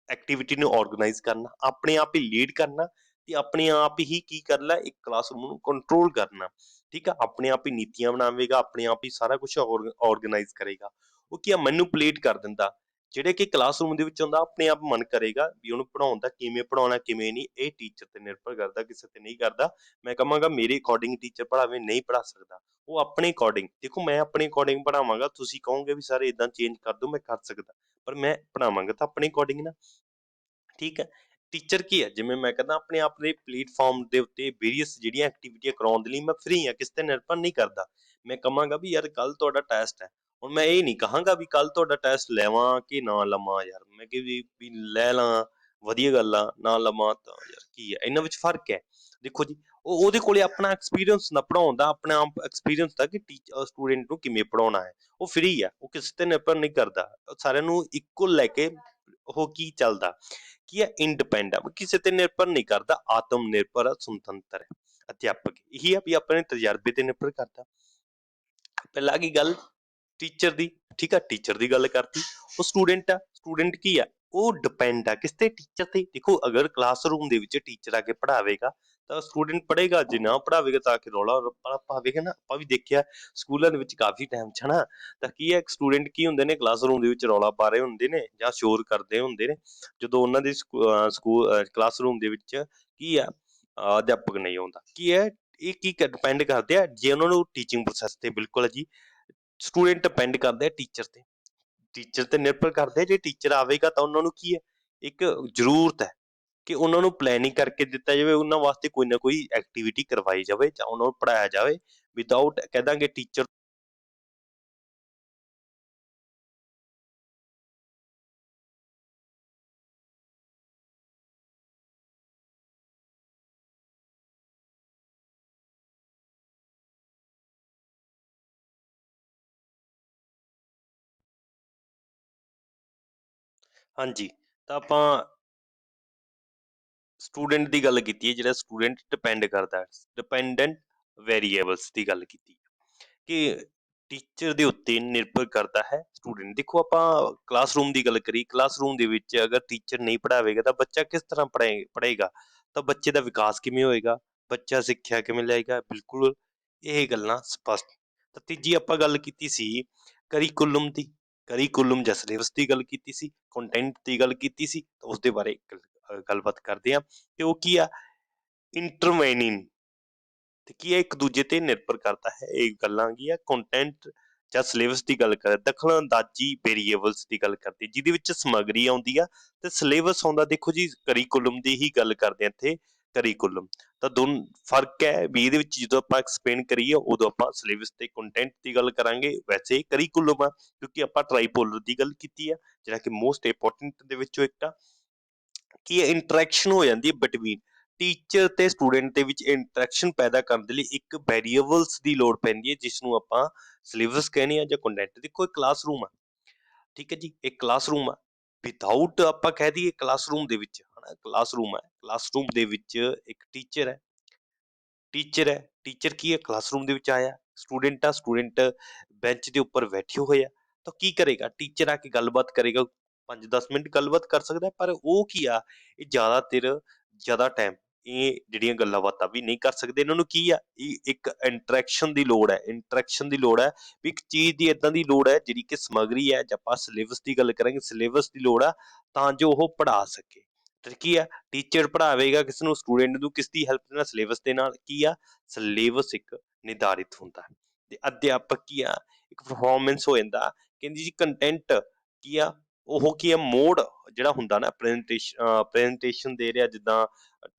ਐਕਟੀਵਿਟੀ ਨੂੰ ਆਰਗੇਨਾਈਜ਼ ਕਰਨਾ, ਆਪਣੇ ਆਪ ਹੀ ਲੀਡ ਕਰਨਾ, ਤੇ ਆਪਣੇ ਆਪ ਹੀ ਕੀ ਕਰਨਾ? ਇੱਕ ਕਲਾਸਰੂਮ ਨੂੰ ਕੰਟਰੋਲ ਕਰਨਾ। ਠੀਕ ਆ, ਆਪਣੇ ਆਪ ਹੀ ਨੀਤੀਆਂ ਬਣਾਵੇਗਾ, ਆਪਣੇ ਆਪ ਹੀ ਸਾਰਾ ਕੁਝ ਆਰਗੇਨਾਈਜ਼ ਕਰੇਗਾ। ਉਹ ਕੀ ਆ? ਮੈਨੂਪਲੇਟ ਕਰ ਦਿੰਦਾ। ਜਿਹੜੇ ਕਿ ਕਲਾਸਰੂਮ ਦੇ ਵਿੱਚ ਹੁੰਦਾ, ਆਪਣੇ ਆਪ ਮਨ ਕਰੇਗਾ ਵੀ ਉਹਨੂੰ ਪੜ੍ਹਾਉਣ ਦਾ, ਕਿਵੇਂ ਪੜ੍ਹਾਉਣਾ ਕਿਵੇਂ ਨਹੀਂ। ਇਹ ਟੀਚਰ ਤੇ ਨਿਰਭਰ ਕਰਦਾ, ਕਿਸੇ ਤੇ ਨਹੀਂ ਕਰਦਾ। ਮੈਂ ਕਹਾਂਗਾ ਮੇਰੇ ਅਕੋਰਡਿੰਗ ਟੀਚਰ ਪੜ੍ਹਾਵੇ, ਨਹੀਂ ਪੜ੍ਹਾ ਸਕਦਾ। ਉਹ ਆਪਣੇ ਅਕੋਰਡਿੰਗ, ਦੇਖੋ ਮੈਂ ਆਪਣੇ ਅਕੋਰਡਿੰਗ ਪੜ੍ਹਾਵਾਂਗਾ। ਤੁਸੀਂ ਕਹੋਗੇ ਵੀ ਸਰ ਇਦਾਂ ਚੇਂਜ ਕਰ ਦਿਓ, ਮੈਂ ਕਰ ਸਕਦਾ, ਪਰ ਮੈਂ ਪੜ੍ਹਾਵਾਂਗਾ ਤਾਂ ਆਪਣੇ ਅਕੋਰਡਿੰਗ ਨਾ। ਠੀਕ ਹੈ। ਟੀਚਰ ਕੀ ਹੈ? ਜਿਵੇਂ ਮੈਂ ਕਹਿੰਦਾ ਆਪਣੇ ਆਪ ਦੇ ਪਲੇਟਫਾਰਮ ਦੇ ਉੱਤੇ ਵੇਰੀਅਸ ਜਿਹੜੀਆਂ ਐਕਟੀਵਿਟੀਆਂ ਕਰਾਉਣ ਦੇ ਲਈ ਮੈਂ ਫ੍ਰੀ ਹਾਂ, ਕਿਸੇ ਤੇ ਨਿਰਭਰ ਨਹੀਂ ਕਰਦਾ। ਮੈਂ ਕਹਾਂਗਾ ਵੀ ਯਾਰ ਕੱਲ ਤੁਹਾਡਾ ਟੈਸਟ ਹੈ, ਹੁਣ ਮੈਂ ਇਹ ਨਹੀਂ ਕਹਾਂਗਾ ਵੀ ਕੱਲ ਤੁਹਾਡਾ ਟੈਸਟ ਲੈਵਾਂ ਕਿ ਨਾ ਲਵਾਂ। ਯਾਰ ਮੈਂ ਕਿ ਵੀ ਲੈ ਲਾਂ, ਵਧੀਆ ਗੱਲ ਆ, ਨਾ ਲਵਾਂ ਤਾਂ ਯਾਰ ਕੀ ਹੈ, ਇਹਨਾਂ ਵਿੱਚ ਫਰਕ ਹੈ। ਦੇਖੋ ਜੀ, ਉਹਦੇ ਕੋਲੇ ਆਪਣਾ ਐਕਸਪੀਰੀਅੰਸ ਨਾ ਪੜ੍ਹਾਉਣ ਦਾ, ਆਪਣਾ ਐਕਸਪੀਰੀਅੰਸ ਦਾ ਕਿ ਸਟੂਡੈਂਟ ਨੂੰ ਕਿਵੇਂ ਪੜ੍ਹਾਉਣਾ ਹੈ। ਉਹ ਫ੍ਰੀ ਆ, ਉਹ ਕਿਸੇ ਤੇ ਨਿਰਭਰ ਨਹੀਂ ਕਰਦਾ। ਸਾਰਿਆਂ ਨੂੰ ਇਕੁਅਲ ਲੈ ਕੇ ਉਹ ਕੀ ਚੱਲਦਾ, ਕੀ ਹੈ? ਇੰਡੀਪੈਂਡੈਂਟ, ਕਿਸੇ ਤੇ ਨਿਰਭਰ ਨਹੀਂ ਕਰਦਾ, ਆਤਮ ਨਿਰਭਰ, ਸੁਤੰਤਰ ਹੈ। ਅਧਿਆਪਕ ਇਹੀ ਆ ਵੀ ਆਪਣੇ ਤਜਰਬੇ ਤੇ ਨਿਰਭਰ ਕਰਦਾ। ਪਹਿਲਾਂ ਕੀ ਗੱਲ, ਟੀਚਰ ਦੀ, ਠੀਕ ਆ, ਟੀਚਰ ਦੀ ਗੱਲ ਕਰਤੀ। ਉਹ ਸਟੂਡੈਂਟ ਆ, ਸਟੂਡੈਂਟ ਕੀ ਆ, ਉਹ ਡਿਪੈਂਡ ਆ ਕਿਸ ਤੇ, ਟੀਚਰ ਤੇ। ਦੇਖੋ ਅਗਰ ਕਲਾਸਰੂਮ ਦੇ ਵਿੱਚ ਟੀਚਰ ਆ ਕੇ ਪੜ੍ਹਾਵੇਗਾ ਤਾਂ ਸਟੂਡੈਂਟ ਪੜ੍ਹੇਗਾ, ਜੇ ਨਾ ਪੜ੍ਹਾਵੇਗਾ ਤਾਂ ਆ ਕੇ ਰੌਲਾ ਰੱਪਾ ਪਾਵੇਗਾ ਨਾ। ਆਪਾਂ ਵੀ ਦੇਖਿਆ ਸਕੂਲਾਂ ਦੇ ਵਿੱਚ ਕਾਫੀ ਟਾਈਮ 'ਚ ਹਨਾ, ਤਾਂ ਕੀ ਹੈ, ਸਟੂਡੈਂਟ ਕੀ ਹੁੰਦੇ ਨੇ, ਕਲਾਸਰੂਮ ਦੇ ਵਿੱਚ ਰੌਲਾ ਪਾ ਰਹੇ ਹੁੰਦੇ ਨੇ ਜਾਂ ਸ਼ੋਰ ਕਰਦੇ ਹੁੰਦੇ ਨੇ, ਜਦੋਂ ਉਹਨਾਂ ਦੇ ਸਕੂਲ ਕਲਾਸਰੂਮ ਦੇ ਵਿੱਚ ਕੀ ਆ, ਅਧਿਆਪਕ ਨਹੀਂ ਆਉਂਦਾ। ਕੀ ਹੈ, ਇਹ ਕੀ ਡਿਪੈਂਡ ਕਰਦੇ ਆ, ਜੇ ਉਹਨਾਂ ਨੂੰ ਟੀਚਿੰਗ ਪ੍ਰੋਸੈਸ ਤੇ ਬਿਲਕੁਲ ਜੀ ਸਟੂਡੈਂਟ ਡਿਪੈਂਡ ਕਰਦੇ ਆ ਟੀਚਰ ਤੇ, ਟੀਚਰ ਤੇ ਨਿਰਭਰ ਕਰਦੇ ਆ। ਜੇ ਟੀਚਰ ਆਵੇਗਾ ਤਾਂ ਉਹਨਾਂ ਨੂੰ ਕੀ ਹੈ, ਇੱਕ ਜ਼ਰੂਰਤ ਹੈ ਕਿ ਉਹਨਾਂ ਨੂੰ ਪਲੈਨਿੰਗ ਕਰਕੇ ਦਿੱਤਾ ਜਾਵੇ, ਉਹਨਾਂ ਵਾਸਤੇ ਕੋਈ ਨਾ ਕੋਈ ਐਕਟੀਵਿਟੀ ਕਰਵਾਈ ਜਾਵੇ ਜਾਂ ਉਹਨਾਂ ਨੂੰ ਪੜ੍ਹਾਇਆ ਜਾਵੇ ਵਿਦਆਊਟ ਕਹਿ ਦਾਂਗੇ ਟੀਚਰ। ਹਾਂਜੀ, ਤਾਂ ਆਪਾਂ ਸਟੂਡੈਂਟ ਦੀ ਗੱਲ ਕੀਤੀ ਹੈ, ਜਿਹੜਾ ਸਟੂਡੈਂਟ ਡਿਪੈਂਡ ਕਰਦਾ, ਡਿਪੈਂਡੈਂਟ ਵੇਰੀਏਬਲਸ ਦੀ ਗੱਲ ਕੀਤੀ ਕਿ ਟੀਚਰ ਦੇ ਉੱਤੇ ਨਿਰਭਰ ਕਰਦਾ ਹੈ ਸਟੂਡੈਂਟ। ਦੇਖੋ ਆਪਾਂ ਕਲਾਸਰੂਮ ਦੀ ਗੱਲ ਕਰੀ, ਕਲਾਸਰੂਮ ਦੇ ਵਿੱਚ ਅਗਰ ਟੀਚਰ ਨਹੀਂ ਪੜ੍ਹਾਵੇਗਾ ਤਾਂ ਬੱਚਾ ਕਿਸ ਤਰ੍ਹਾਂ ਪੜ੍ਹੇਗਾ, ਤਾਂ ਬੱਚੇ ਦਾ ਵਿਕਾਸ ਕਿਵੇਂ ਹੋਏਗਾ, ਬੱਚਾ ਸਿੱਖਿਆ ਕਿਵੇਂ ਲਏਗਾ, ਬਿਲਕੁਲ ਇਹ ਗੱਲਾਂ ਸਪਸ਼ਟ। ਤਾਂ ਤੀਜੀ ਆਪਾਂ ਗੱਲ ਕੀਤੀ ਸੀ ਕਰੀਕੁਲਮ ਦੀ, ਕਰੀਕੁਲਮ ਜਾਂ ਸਿਲੇਬਸ ਦੀ ਗੱਲ ਕੀਤੀ ਸੀ, ਕੰਟੈਂਟ ਦੀ ਗੱਲ ਕੀਤੀ ਸੀ, ਤਾਂ ਉਸਦੇ ਬਾਰੇ ਗੱਲਬਾਤ ਕਰਦੇ ਹਾਂ ਕਿ ਉਹ ਕੀ ਆ, ਇੰਟਰਵੈਨਿੰਗ ਤੇ ਕੀ ਹੈ, ਇੱਕ ਦੂਜੇ ਤੇ ਨਿਰਭਰ ਕਰਦਾ ਹੈ। ਇਹ ਗੱਲਾਂ ਕੀ ਆ, ਕੰਟੈਂਟ ਜਾਂ ਸਿਲੇਬਸ ਦੀ ਗੱਲ ਕਰ, ਦਖਲ ਅੰਦਾਜ਼ੀ ਵੇਰੀਏਬਲਸ ਦੀ ਗੱਲ ਕਰਦੇ, ਜਿਹਦੇ ਵਿੱਚ ਸਮੱਗਰੀ ਆਉਂਦੀ ਆ ਤੇ ਸਿਲੇਬਸ ਆਉਂਦਾ। ਦੇਖੋ ਜੀ ਕਰੀਕੁਲਮ ਦੀ ਹੀ ਗੱਲ ਕਰਦੇ ਆ ਇੱਥੇ, ਕਰੀਕੁਲਮ ਤਾਂ ਦੋਨੋਂ ਫਰਕ ਹੈ ਵੀ ਇਹਦੇ ਵਿੱਚ ਜਦੋਂ ਆਪਾਂ ਐਕਸਪਲੇਨ ਕਰੀਏ ਉਦੋਂ ਆਪਾਂ ਸਿਲੇਬਸ ਤੇ ਕੰਟੈਂਟ ਦੀ ਗੱਲ ਕਰਾਂਗੇ, ਵੈਸੇ ਕਰੀਕੁਲਮ ਆ ਕਿਉਂਕਿ ਆਪਾਂ ਟਰਾਈਪੋਲਰ ਦੀ ਗੱਲ ਕੀਤੀ ਆ, ਜਿਹੜਾ ਕਿ ਮੋਸਟ ਇੰਪੋਰਟੈਂਟ ਦੇ ਵਿੱਚੋਂ ਇੱਕ ਆ। ਕੀ ਇੰਟਰੈਕਸ਼ਨ ਹੋ ਜਾਂਦੀ ਹੈ ਬਿਟਵੀਨ ਟੀਚਰ ਤੇ ਸਟੂਡੈਂਟ ਦੇ ਵਿੱਚ, ਇੰਟਰੈਕਸ਼ਨ ਪੈਦਾ ਕਰਨ ਦੇ ਲਈ ਇੱਕ ਵੈਰੀਏਬਲਸ ਦੀ ਲੋੜ ਪੈਂਦੀ ਹੈ, ਜਿਸ ਨੂੰ ਆਪਾਂ ਸਿਲੇਬਸ ਕਹਿੰਦੇ ਆ ਜਾਂ ਕੰਟੈਂਟ। ਦੇਖੋ ਇੱਕ ਕਲਾਸਰੂਮ ਆ, ਠੀਕ ਹੈ ਜੀ, ਇੱਕ ਕਲਾਸਰੂਮ ਆ, ਵਿਦਆਊਟ ਆਪਾਂ ਕਹਿ ਦਈਏ ਕਲਾਸਰੂਮ ਦੇ ਵਿੱਚ ਹਨਾ, ਕਲਾਸਰੂਮ ਹੈ, ਕਲਾਸਰੂਮ ਦੇ ਵਿੱਚ ਇੱਕ ਟੀਚਰ ਹੈ, ਟੀਚਰ ਹੈ, ਟੀਚਰ ਕੀ ਹੈ, ਕਲਾਸਰੂਮ ਦੇ ਵਿੱਚ ਆਇਆ, ਸਟੂਡੈਂਟ ਆ, ਸਟੂਡੈਂਟ ਬੈਂਚ ਦੇ ਉੱਪਰ ਬੈਠੇ ਹੋਏ ਆ, ਤਾਂ ਕੀ ਕਰੇਗਾ, ਟੀਚਰ ਆ ਕੇ ਗੱਲਬਾਤ ਕਰੇਗਾ, 5-10 ਮਿੰਟ ਗੱਲਬਾਤ ਕਰ ਸਕਦਾ, ਪਰ ਉਹ ਕੀ ਆ, ਇਹ ਜ਼ਿਆਦਾ ਟਾਈਮ ਇਹ ਜਿਹੜੀਆਂ ਗੱਲਾਂ ਬਾਤਾਂ ਵੀ ਨਹੀਂ ਕਰ ਸਕਦੇ। ਇਹਨਾਂ ਨੂੰ ਕੀ ਆ, ਇਹ ਇੱਕ ਇੰਟਰੈਕਸ਼ਨ ਦੀ ਲੋੜ ਹੈ, ਇੰਟਰੈਕਸ਼ਨ ਦੀ ਲੋੜ ਹੈ ਵੀ ਇੱਕ ਚੀਜ਼ ਦੀ ਏਦਾਂ ਦੀ ਲੋੜ ਹੈ ਜਿਹੜੀ ਕਿ ਸਮੱਗਰੀ ਹੈ, ਜਾਂ ਆਪਾਂ ਸਿਲੇਬਸ ਦੀ ਗੱਲ ਕਰਾਂਗੇ, ਸਿਲੇਬਸ ਦੀ ਲੋੜ ਆ ਤਾਂ ਜੋ ਉਹ ਪੜ੍ਹਾ ਸਕੇ। ਤੇ ਕੀ ਆ, ਟੀਚਰ ਪੜ੍ਹਾਵੇਗਾ ਕਿਸ ਨੂੰ, ਸਟੂਡੈਂਟ ਨੂੰ, ਕਿਸ ਦੀ ਹੈਲਪ ਦੇ ਨਾਲ, ਸਿਲੇਬਸ ਦੇ ਨਾਲ। ਕੀ ਆ, ਸਿਲੇਬਸ ਇੱਕ ਨਿਰਧਾਰਿਤ ਹੁੰਦਾ ਤੇ ਅਧਿਆਪਕ ਕੀ ਆ, ਇੱਕ ਪਰਫਾਰਮੈਂਸ ਹੋ ਜਾਂਦਾ। ਕਹਿੰਦੀ ਜੀ ਕੰਟੈਂਟ ਕੀ ਆ, ਉਹ ਕੀ ਆ, ਮੋਡ ਜਿਹੜਾ ਹੁੰਦਾ ਨਾ, ਪ੍ਰੈਜੈਂਟੇਸ਼ਨ ਦੇ ਰਿਹਾ, ਜਿੱਦਾਂ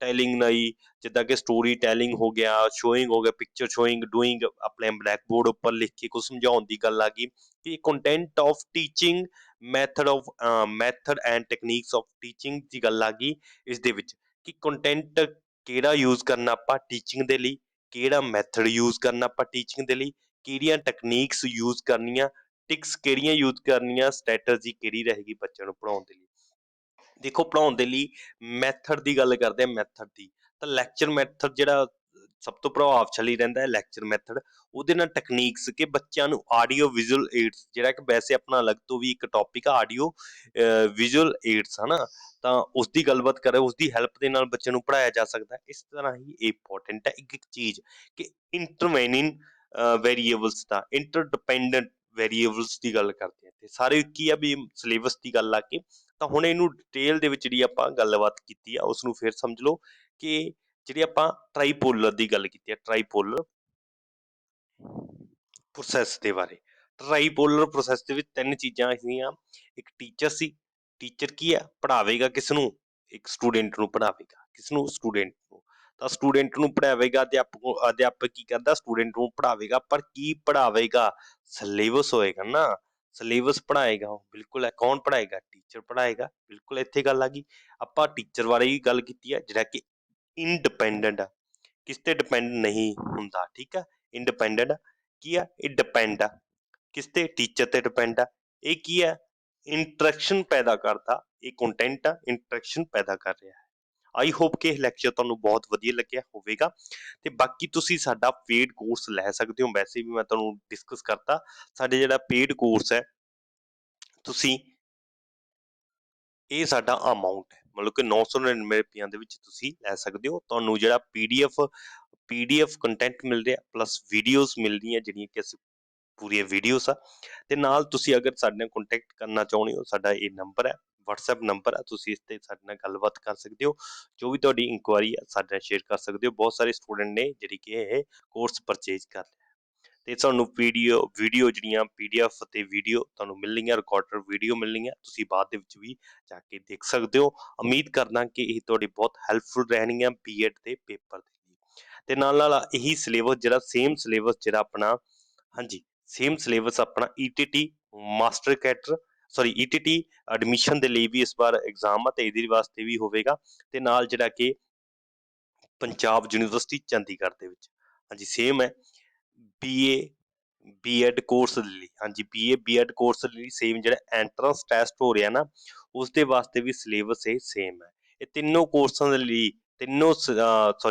ਟੈਲਿੰਗ ਲਈ, ਜਿੱਦਾਂ ਕਿ ਸਟੋਰੀ ਟੈਲਿੰਗ ਹੋ ਗਿਆ, ਸ਼ੋਇੰਗ ਹੋ ਗਿਆ, ਪਿਕਚਰ ਸ਼ੋਇੰਗ, ਡੂਇੰਗ, ਆਪਣੇ ਬਲੈਕ ਬੋਰਡ ਉੱਪਰ ਲਿਖ ਕੇ ਕੁਝ ਸਮਝਾਉਣ ਦੀ ਗੱਲ ਆ ਗਈ। ਕਿ content of teaching method and techniques of teaching ਦੀ ਗੱਲ ਆ ਗਈ ਇਸ ਦੇ ਵਿੱਚ, ਕਿ ਕੰਟੈਂਟ ਕਿਹੜਾ ਯੂਜ਼ ਕਰਨਾ ਆਪਾਂ ਟੀਚਿੰਗ ਦੇ ਲਈ, ਕਿਹੜਾ ਮੈਥਡ ਯੂਜ਼ ਕਰਨਾ ਆਪਾਂ ਟੀਚਿੰਗ ਦੇ ਲਈ, ਕਿਹੜੀਆਂ ਟੈਕਨੀਕਸ ਯੂਜ਼ ਕਰਨੀਆਂ, ਟਿਕਸ ਕਿਹੜੀਆਂ ਯੂਜ਼ ਕਰਨੀਆਂ, ਸਟ੍ਰੈਟਜੀ ਕਿਹੜੀ ਰਹੇਗੀ ਬੱਚਿਆਂ ਨੂੰ ਪੜ੍ਹਾਉਣ ਦੇ ਲਈ। ਦੇਖੋ ਪੜ੍ਹਾਉਣ ਦੇ ਲਈ ਮੈਥਡ ਦੀ ਗੱਲ ਕਰਦੇ ਆ, ਮੈਥਡ ਦੀ, ਤਾਂ ਲੈਕਚਰ ਮੈਥਡ ਜਿਹੜਾ ਸਭ ਤੋਂ ਪ੍ਰਭਾਵਸ਼ਾਲੀ ਰਹਿੰਦਾ ਹੈ, ਲੈਕਚਰ ਮੈਥਡ। ਉਹਦੇ ਨਾਲ ਟੈਕਨੀਕਸ ਕਿ ਬੱਚਿਆਂ ਨੂੰ ਆਡੀਓ ਵਿਜ਼ੂਅਲ ਏਡਸ, ਜਿਹੜਾ ਕਿ ਵੈਸੇ ਆਪਣਾ ਅਲੱਗ ਤੋਂ ਵੀ ਇੱਕ ਟੌਪਿਕ ਆ ਆਡੀਓ ਵਿਜ਼ੂਅਲ ਏਡਸ ਹਨਾ, ਤਾਂ ਉਸਦੀ ਗੱਲਬਾਤ ਕਰੇ, ਉਸਦੀ ਹੈਲਪ ਦੇ ਨਾਲ ਬੱਚਿਆਂ ਨੂੰ ਪੜ੍ਹਾਇਆ ਜਾ ਸਕਦਾ। ਇਸ ਤਰ੍ਹਾਂ ਹੀ ਇੰਪੋਰਟੈਂਟ ਹੈ ਇੱਕ ਇੱਕ ਚੀਜ਼ ਕਿ ਇੰਟਰਵੈਨਿੰਗ ਵੇਰੀਏਬਲਸ ਦਾ, ਇੰਟਰਡਿਪੈਂਡੈਂਟ ਵੇਰੀਏਬਲਸ ਦੀ ਗੱਲ ਕਰਦੇ ਆ ਤੇ ਸਾਰੇ ਕੀ ਆ ਵੀ ਸਿਲੇਬਸ ਦੀ ਗੱਲ ਆ ਕੇ। ਤਾਂ ਹੁਣ ਇਹਨੂੰ ਡਿਟੇਲ ਦੇ ਵਿੱਚ ਜਿਹੜੀ ਆਪਾਂ ਗੱਲਬਾਤ ਕੀਤੀ ਆ ਉਸ ਨੂੰ ਫਿਰ ਸਮਝ ਲਓ ਕਿ ਜਿਹੜੀ ਆਪਾਂ ਟਰਾਈਪੋਲਰ ਦੀ ਗੱਲ ਕੀਤੀ ਹੈ, ਟਰਾਈਪੋਲਰ ਪ੍ਰੋਸੈਸ ਦੇ ਬਾਰੇ। ਟਰਾਈਪੋਲਰ ਪ੍ਰੋਸੈਸ ਦੇ ਵਿੱਚ ਤਿੰਨ ਚੀਜ਼ਾਂ ਸੀਗੀਆਂ, ਇੱਕ ਟੀਚਰ ਸੀ, ਟੀਚਰ ਕੀ ਆ, ਪੜ੍ਹਾਵੇਗਾ ਕਿਸ ਨੂੰ, ਇੱਕ ਸਟੂਡੈਂਟ ਨੂੰ ਪੜ੍ਹਾਵੇਗਾ, ਕਿਸ ਨੂੰ, ਸਟੂਡੈਂਟ ਨੂੰ, ਤਾਂ ਸਟੂਡੈਂਟ ਨੂੰ ਪੜ੍ਹਾਵੇਗਾ, ਅਧਿਆਪਕ ਕੀ ਕਰਦਾ, ਸਟੂਡੈਂਟ ਨੂੰ ਪੜ੍ਹਾਵੇਗਾ, ਪਰ ਕੀ ਪੜ੍ਹਾਵੇਗਾ, ਸਿਲੇਬਸ ਹੋਏਗਾ ਨਾ, ਸਿਲੇਬਸ ਪੜ੍ਹਾਏਗਾ ਉਹ, ਬਿਲਕੁਲ ਹੈ, ਕੌਣ ਪੜ੍ਹਾਏਗਾ, ਟੀਚਰ ਪੜ੍ਹਾਏਗਾ, ਬਿਲਕੁਲ ਇੱਥੇ ਗੱਲ ਆ ਗਈ। ਆਪਾਂ ਟੀਚਰ ਬਾਰੇ ਹੀ ਗੱਲ ਕੀਤੀ ਹੈ ਜਿਹੜਾ ਕਿ ਇੰਡੀਪੈਂਡੈਂਟ ਆ, ਕਿਸ ਤੇ ਡਿਪੈਂਡ ਨਹੀਂ ਹੁੰਦਾ, ਠੀਕ ਆ, ਇੰਡੀਪੈਂਡੈਂਟ ਕੀ ਆ, ਇਹ ਡਿਪੈਂਡ ਆ ਕਿਸ ਤੇ, ਟੀਚਰ ਤੇ ਡਿਪੈਂਡ ਆ। ਇਹ ਕੀ ਆ, ਇੰਟਰੈਕਸ਼ਨ ਪੈਦਾ ਕਰਦਾ, ਇਹ ਕੰਟੈਂਟ ਆ, ਇੰਟਰੈਕਸ਼ਨ ਪੈਦਾ ਕਰ ਰਿਹਾ ਹੈ ਆਈ ਹੋਪ ਕਿ ਇਹ ਲੈਕਚਰ ਤੁਹਾਨੂੰ ਬਹੁਤ ਵਧੀਆ ਲੱਗਿਆ ਹੋਵੇਗਾ ਤੇ ਬਾਕੀ ਤੁਸੀਂ ਸਾਡਾ ਪੇਡ ਕੋਰਸ ਲੈ ਸਕਦੇ ਹੋ। ਵੈਸੇ ਵੀ ਮੈਂ ਤੁਹਾਨੂੰ ਡਿਸਕਸ ਕਰਤਾ, ਸਾਡੇ ਜਿਹੜਾ ਪੇਡ ਕੋਰਸ ਹੈ ਤੁਸੀਂ ਇਹ ਸਾਡਾ ਅਮਾਉਂਟ ਹੈ, ਮਤਲਬ ਕਿ 999 ਰੁਪਈਆਂ ਦੇ ਵਿੱਚ ਤੁਸੀਂ ਲੈ ਸਕਦੇ ਹੋ। ਤੁਹਾਨੂੰ ਜਿਹੜਾ ਪੀਡੀਐਫ ਕੰਟੈਂਟ ਮਿਲ ਰਿਹਾ, ਪਲੱਸ ਵੀਡੀਓਜ਼ ਮਿਲ ਰਹੀਆਂ ਜਿਹੜੀਆਂ ਕਿ ਅਸੀਂ ਪੂਰੀਆਂ ਵੀਡੀਓਜ਼ ਆ, ਤੇ ਨਾਲ ਤੁਸੀਂ ਅਗਰ ਸਾਡੇ ਨਾਲ ਕੰਟੈਕਟ ਕਰਨਾ ਚਾਹੁੰਦੇ ਹੋ, ਸਾਡਾ ਇਹ ਨੰਬਰ ਹੈ, WhatsApp ਨੰਬਰ ਹੈ, ਤੁਸੀਂ ਇਸ ਤੇ ਸਾਡੇ ਨਾਲ ਗੱਲਬਾਤ ਕਰ ਸਕਦੇ ਹੋ। ਜੋ ਵੀ ਤੁਹਾਡੀ ਇਨਕੁਆਇਰੀ ਹੈ ਸਾਡੇ ਨਾਲ ਸ਼ੇਅਰ ਕਰ ਸਕਦੇ ਹੋ। ਬਹੁਤ ਸਾਰੇ ਸਟੂਡੈਂਟ ਨੇ ਜਿਹੜੀ ਕਿ ਇਹ ਕੋਰਸ ਪਰਚੇਜ ਕਰ ਲਿਆ ਤੇ ਤੁਹਾਨੂੰ ਵੀਡੀਓ ਜਿਹੜੀਆਂ PDF ਤੇ ਵੀਡੀਓ ਤੁਹਾਨੂੰ ਮਿਲਣਗੀਆਂ, ਰਿਕਾਰਡਰ ਵੀਡੀਓ ਮਿਲਣਗੀਆਂ, ਤੁਸੀਂ ਬਾਅਦ ਦੇ ਵਿੱਚ ਵੀ ਜਾ ਕੇ ਦੇਖ ਸਕਦੇ ਹੋ। ਉਮੀਦ ਕਰਦਾ ਕਿ ਇਹ ਤੁਹਾਡੀ ਬਹੁਤ ਹੈਲਪਫੁਲ ਰਹਿਣਗੀਆਂ ਬੀਐਡ ਦੇ ਪੇਪਰ ਦੇ ਲਈ। ਤੇ ਨਾਲ ਇਹੀ ਸਿਲੇਬਸ ਜਿਹੜਾ ਸੇਮ ਸਿਲੇਬਸ ਜਿਹੜਾ ਆਪਣਾ, ਹਾਂਜੀ ਸੇਮ ਸਿਲੇਬਸ ਆਪਣਾ ETT master cadre ETT admission ਦੇ ਲਈ ਵੀ ਇਸ ਵਾਰ ਐਗਜ਼ਾਮ ਆ ਤੇ ਇਹਦੇ ਵਾਸਤੇ ਵੀ ਹੋਵੇਗਾ, ਤੇ ਨਾਲ ਜਿਹੜਾ ਕਿ ਪੰਜਾਬ ਯੂਨੀਵਰਸਿਟੀ ਚੰਡੀਗੜ੍ਹ ਦੇ ਵਿੱਚ, ਹਾਂਜੀ ਸੇਮ ਹੈ। ਬੀਐਡ ਕੋਰਸ ਲਈ, ਹਾਂਜੀ ਬੀਐਡ ਕੋਰਸ ਲਈ ਸੇਮ ਜਿਹੜਾ ਐਂਟਰੈਂਸ ਟੈਸਟ ਹੋ ਰਿਹਾ ਨਾ, ਉਸ ਦੇ ਵਾਸਤੇ ਵੀ ਸਿਲੇਬਸ ਇਹ ਸੇਮ ਹੈ। ਇਹ ਤਿੰਨੋਂ ਕੋਰਸਾਂ ਦੇ ਲਈ, ਤਿੰਨੋਂ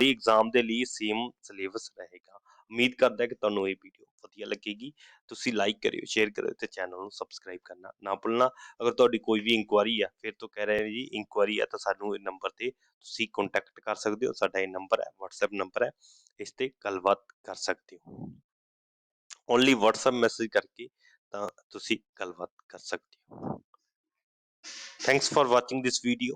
ਐਗਜ਼ਾਮ ਦੇ ਲਈ ਸੇਮ ਸਿਲੇਬਸ ਰਹੇਗਾ। ਉਮੀਦ ਕਰਦਾ ਕਿ ਤੁਹਾਨੂੰ ਇਹ ਵੀਡੀਓ ਵਧੀਆ ਲੱਗੇਗੀ। ਤੁਸੀਂ ਲਾਈਕ ਕਰਿਓ, ਸ਼ੇਅਰ ਕਰਿਓ ਤੇ ਚੈਨਲ ਨੂੰ ਸਬਸਕ੍ਰਾਈਬ ਕਰਨਾ ਨਾ ਭੁੱਲਣਾ। ਅਗਰ ਤੁਹਾਡੀ ਕੋਈ ਵੀ ਇਨਕੁਆਇਰੀ ਆ, ਫਿਰ ਤੋਂ ਕਹਿ ਰਹੇ ਜੀ ਇਨਕੁਆਇਰੀ ਆ, ਤਾਂ ਸਾਨੂੰ ਇਹ ਨੰਬਰ ਤੇ ਤੁਸੀਂ ਕੰਟੈਕਟ ਕਰ ਸਕਦੇ ਹੋ। ਸਾਡਾ ਇਹ ਨੰਬਰ ਹੈ, WhatsApp ਨੰਬਰ ਹੈ, ਇਸ ਤੇ ਗੱਲਬਾਤ ਕਰ ਸਕਦੇ ਹੋ। ਓਨਲੀ WhatsApp ਮੈਸੇਜ ਕਰਕੇ ਤਾਂ ਤੁਸੀਂ ਗੱਲਬਾਤ ਕਰ ਸਕਦੇ ਹੋ। Thanks for watching this video.